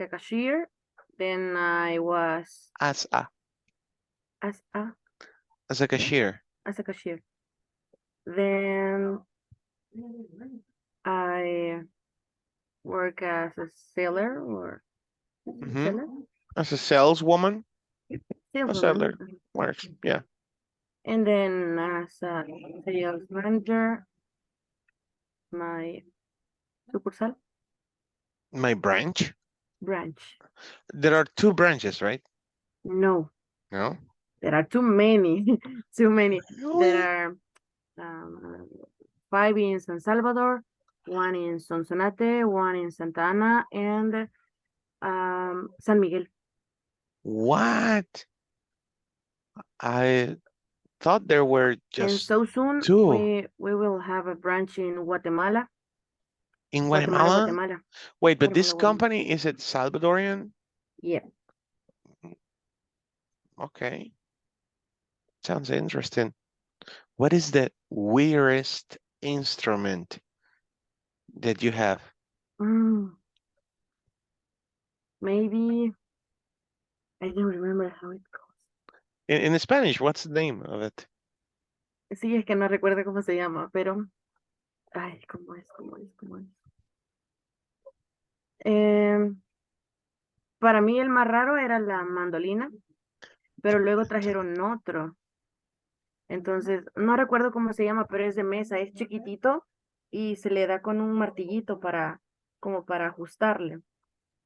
a cashier. Then I was As a cashier. As a cashier. Then I work as a seller or seller. As a saleswoman. A seller. Saleswoman. Works. Yeah. And then as a sales manager, my sucursal. My branch. Branch. There are 2 branches, right? No. No. There are too many. Too many. Really? There are 5 in San Salvador, 1 in Sonsonate, 1 in Santa Ana, and San Miguel. What? I thought there were just and so soon 2. we will have a branch in Guatemala. In Guatemala? Guatemala. Wait, but Guatemala, this Guatemala. company, is it Salvadorian? Yeah. Okay. Sounds interesting. What is the weirdest instrument that you have? Maybe I don't remember how it goes. In Spanish, what's the name of it? Sí, es que no recuerdo cómo se llama, pero ay, ¿cómo es? Para mí el más raro era la mandolina, pero luego trajeron otro. Entonces, no recuerdo cómo se llama, pero es de mesa, es chiquitito y se le da con un martillito como para ajustarle.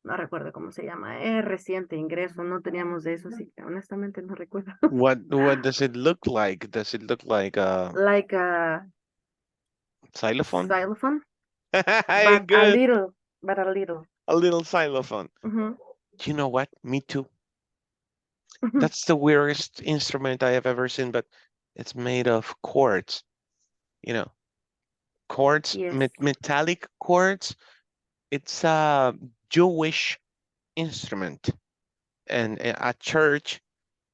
No recuerdo cómo se llama, es reciente ingreso, no teníamos de eso, así que honestamente no recuerdo. What does it look like? Does it look like a Like a xylophone? xylophone, but a little. A little xylophone. You know what? Me too. That's the weirdest instrument I have ever seen, but it's made of cords. You know, cords, Yes. metallic cords. It's a Jewish instrument, and at church,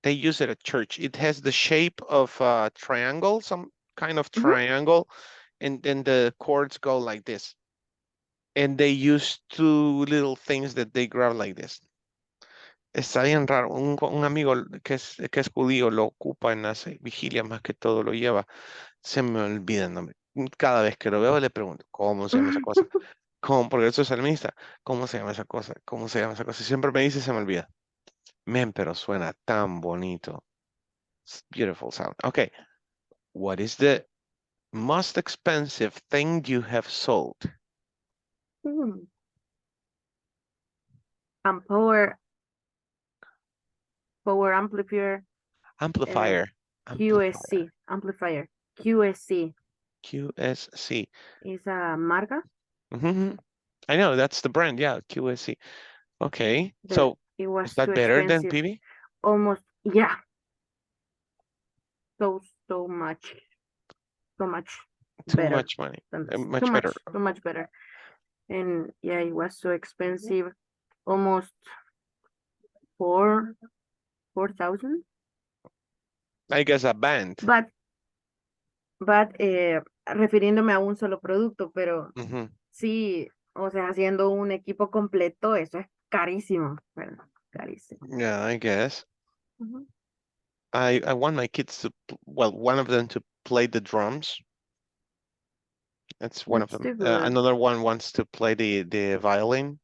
they use it at church. It has the shape of a triangle, some kind of triangle, and then the cords go like this. And they use 2 little things that they grab like this. Está bien raro. Un amigo que es judío lo ocupa en las vigilias más que todo, lo lleva. Se me olvida el nombre. Cada vez que lo veo le pregunto, ¿cómo se llama esa cosa? ¿Cómo? Porque eso es salmista. ¿Cómo se llama esa cosa? ¿Cómo se llama esa cosa? Y siempre me dice, se me olvida. Men, pero suena tan bonito. It's beautiful sound. Okay. What is the most expensive thing you have sold? Power amplifier. Amplifier. QSC. Amplifier. QSC. QSC. ¿Esa marca? I know, that's the brand. Yeah, QSC. Okay. So, It was is that too better than expensive. PV? Almost, yeah. So much. So much Too better. much money. Much Too better. much better. And yeah, it was so expensive. Almost 4,000. I guess a band. But refiriéndome a un solo producto, pero sí, o sea, haciendo un equipo completo, eso es carísimo, bueno, carísimo. Yeah, I guess. I want my kids to, well, one of them to play the drums. That's one of them. Another one wants to play the violin.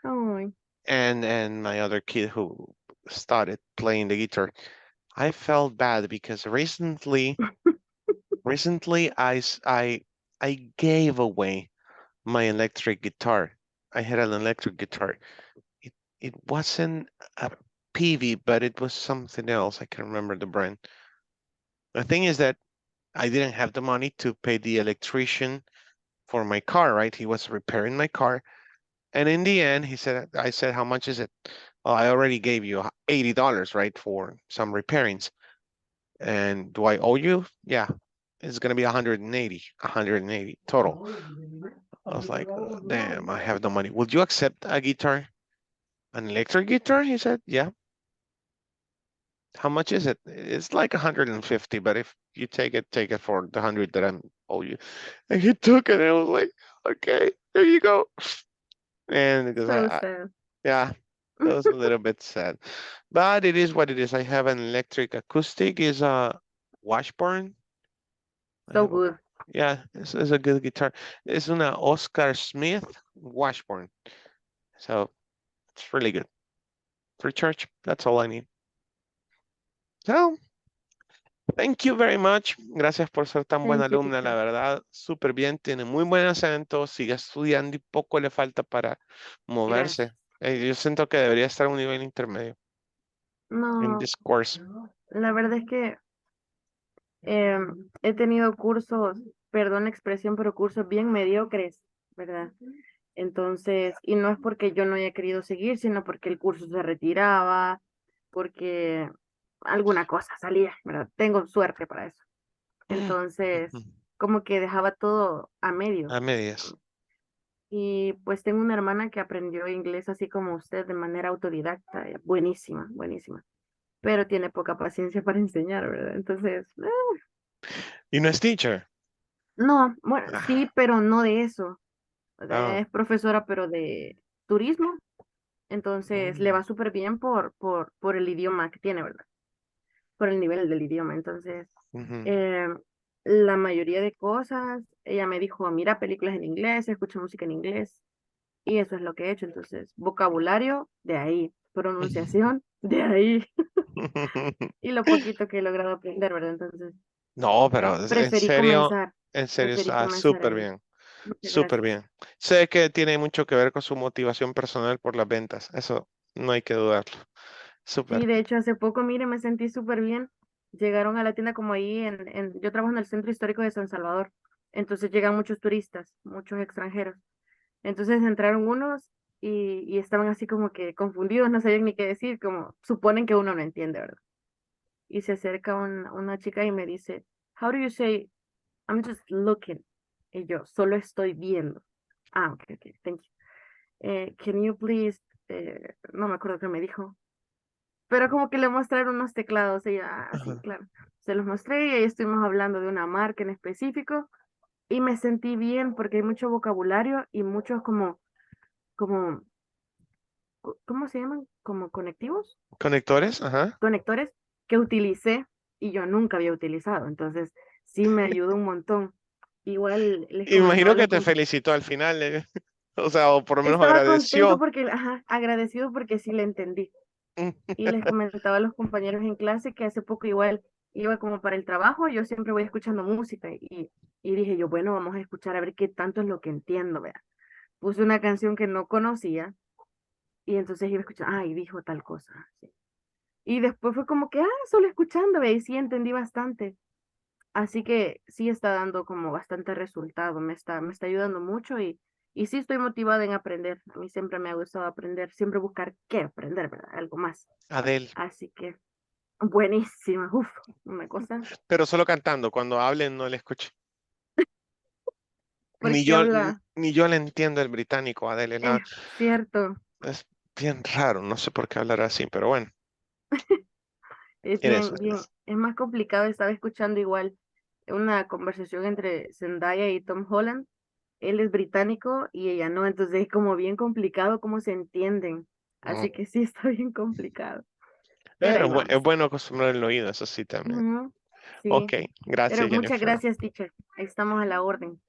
Oh. And my other kid who started playing the guitar. I felt bad because recently I gave away my electric guitar. I had an electric guitar. It wasn't a PV, but it was something else. I can't remember the brand. The thing is that I didn't have the money to pay the electrician for my car, right? He was repairing my car. And in the end, I said, how much is it? Well, I already gave you $80, right? For some repairings. And do I owe you? Yeah, it's going to be 180 total. I was like, oh, damn, I have no money. Would you accept a guitar? An electric guitar? He said, yeah. How much is it? It's like 150, but if you take it for the 100 that I owe you. And he took it and I was like, okay, there you go. And because yeah, it was a little bit sad, but it is what it is. I have an electric acoustic, is a Washburn. So good. Yeah, it's a good guitar. It's una Oscar Smith Washburn, so it's really good. Free charge, that's all I need. So, thank you very much. Gracias por ser tan buena alumna, la verdad, súper bien, tiene muy buen acento, sigue estudiando y poco le falta para moverse. Yo siento que debería estar a un nivel intermedio. No, this course. la verdad es que he tenido cursos, perdón la expresión, pero cursos bien mediocres, ¿verdad? Entonces, y no es porque yo no haya querido seguir, sino porque el curso se retiraba, porque alguna cosa salía, ¿verdad? Tengo suerte para eso. Entonces, como que dejaba todo a medias. A medias. Y pues tengo una hermana que aprendió inglés así como usted de manera autodidacta, buenísima, buenísima, pero tiene poca paciencia para enseñar, ¿verdad? Entonces, ¿Y no es teacher? no, bueno, sí, pero no de eso. Es Oh. profesora, pero de turismo. Entonces, le va súper bien por el idioma que tiene, ¿verdad? Por el nivel del idioma. Entonces, la mayoría de cosas, ella me dijo, mira películas en inglés, escucha música en inglés. Y eso es lo que he hecho. Entonces, vocabulario, de ahí. Pronunciación, de ahí. Y lo poquito que he logrado aprender, ¿verdad? Entonces, no, pero preferí en serio está comenzar súper ahí. bien. Muchas Súper gracias. bien. Sé que tiene mucho que ver con su motivación personal por las ventas. Eso no hay que dudarlo. Súper. Sí, de hecho, hace poco, mire, me sentí súper bien. Llegaron a la tienda como ahí yo trabajo en el centro histórico de San Salvador. Entonces llegan muchos turistas, muchos extranjeros. Entonces entraron unos y estaban así como que confundidos, no sabían ni qué decir, como suponen que uno no entiende, ¿verdad? Y se acerca una chica y me dice, how do you say, I'm just looking? Y yo, solo estoy viendo. Ah, ok, thank you. Can you please, no me acuerdo qué me dijo, pero como que le mostraron unos teclados, y sí, claro. Se los mostré y ahí estuvimos hablando de una marca en específico y me sentí bien porque hay mucho vocabulario y muchos como ¿cómo se llaman? ¿Como conectivos? Conectores, ajá. Conectores que utilicé y yo nunca había utilizado. Entonces, sí me ayudó un montón. Igual les comentaba Imagino a los que te felicitó al final, o sea, o por lo menos Estaba contento agradeció. porque, ajá, agradecido porque sí le entendí. Y les comentaba a los compañeros en clase que hace poco igual iba como para el trabajo, yo siempre voy escuchando música y dije yo, bueno, vamos a escuchar a ver qué tanto es lo que entiendo, vea. Puse una canción que no conocía y entonces iba a escuchar, ay, dijo tal cosa. Sí. Y después fue como que, solo escuchando, vea, y sí entendí bastante. Así que sí está dando como bastante resultado, me está ayudando mucho y sí estoy motivada en aprender. A mí siempre me ha gustado aprender, siempre buscar qué aprender, ¿verdad? Algo más. Adel. Así que buenísima, uf, una cosa. Pero solo cantando, cuando hablen no le escucho. Ni Porque yo, habla, ni yo le entiendo el británico, Adel. cierto, Es bien raro, no sé por qué hablar así, pero bueno. es Eres, bien, es más complicado. Estaba escuchando igual una conversación entre Zendaya y Tom Holland. Él es británico y ella no, entonces es como bien complicado cómo se entienden. Así que sí está bien complicado. Pero ahí es vamos. bueno acostumbrar el oído, eso sí también. Ujú, sí, Ok, pero gracias, muchas Jennifer. gracias, teacher. Ahí estamos a la orden.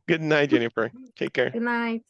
Good night, Jennifer. Take care. Good night.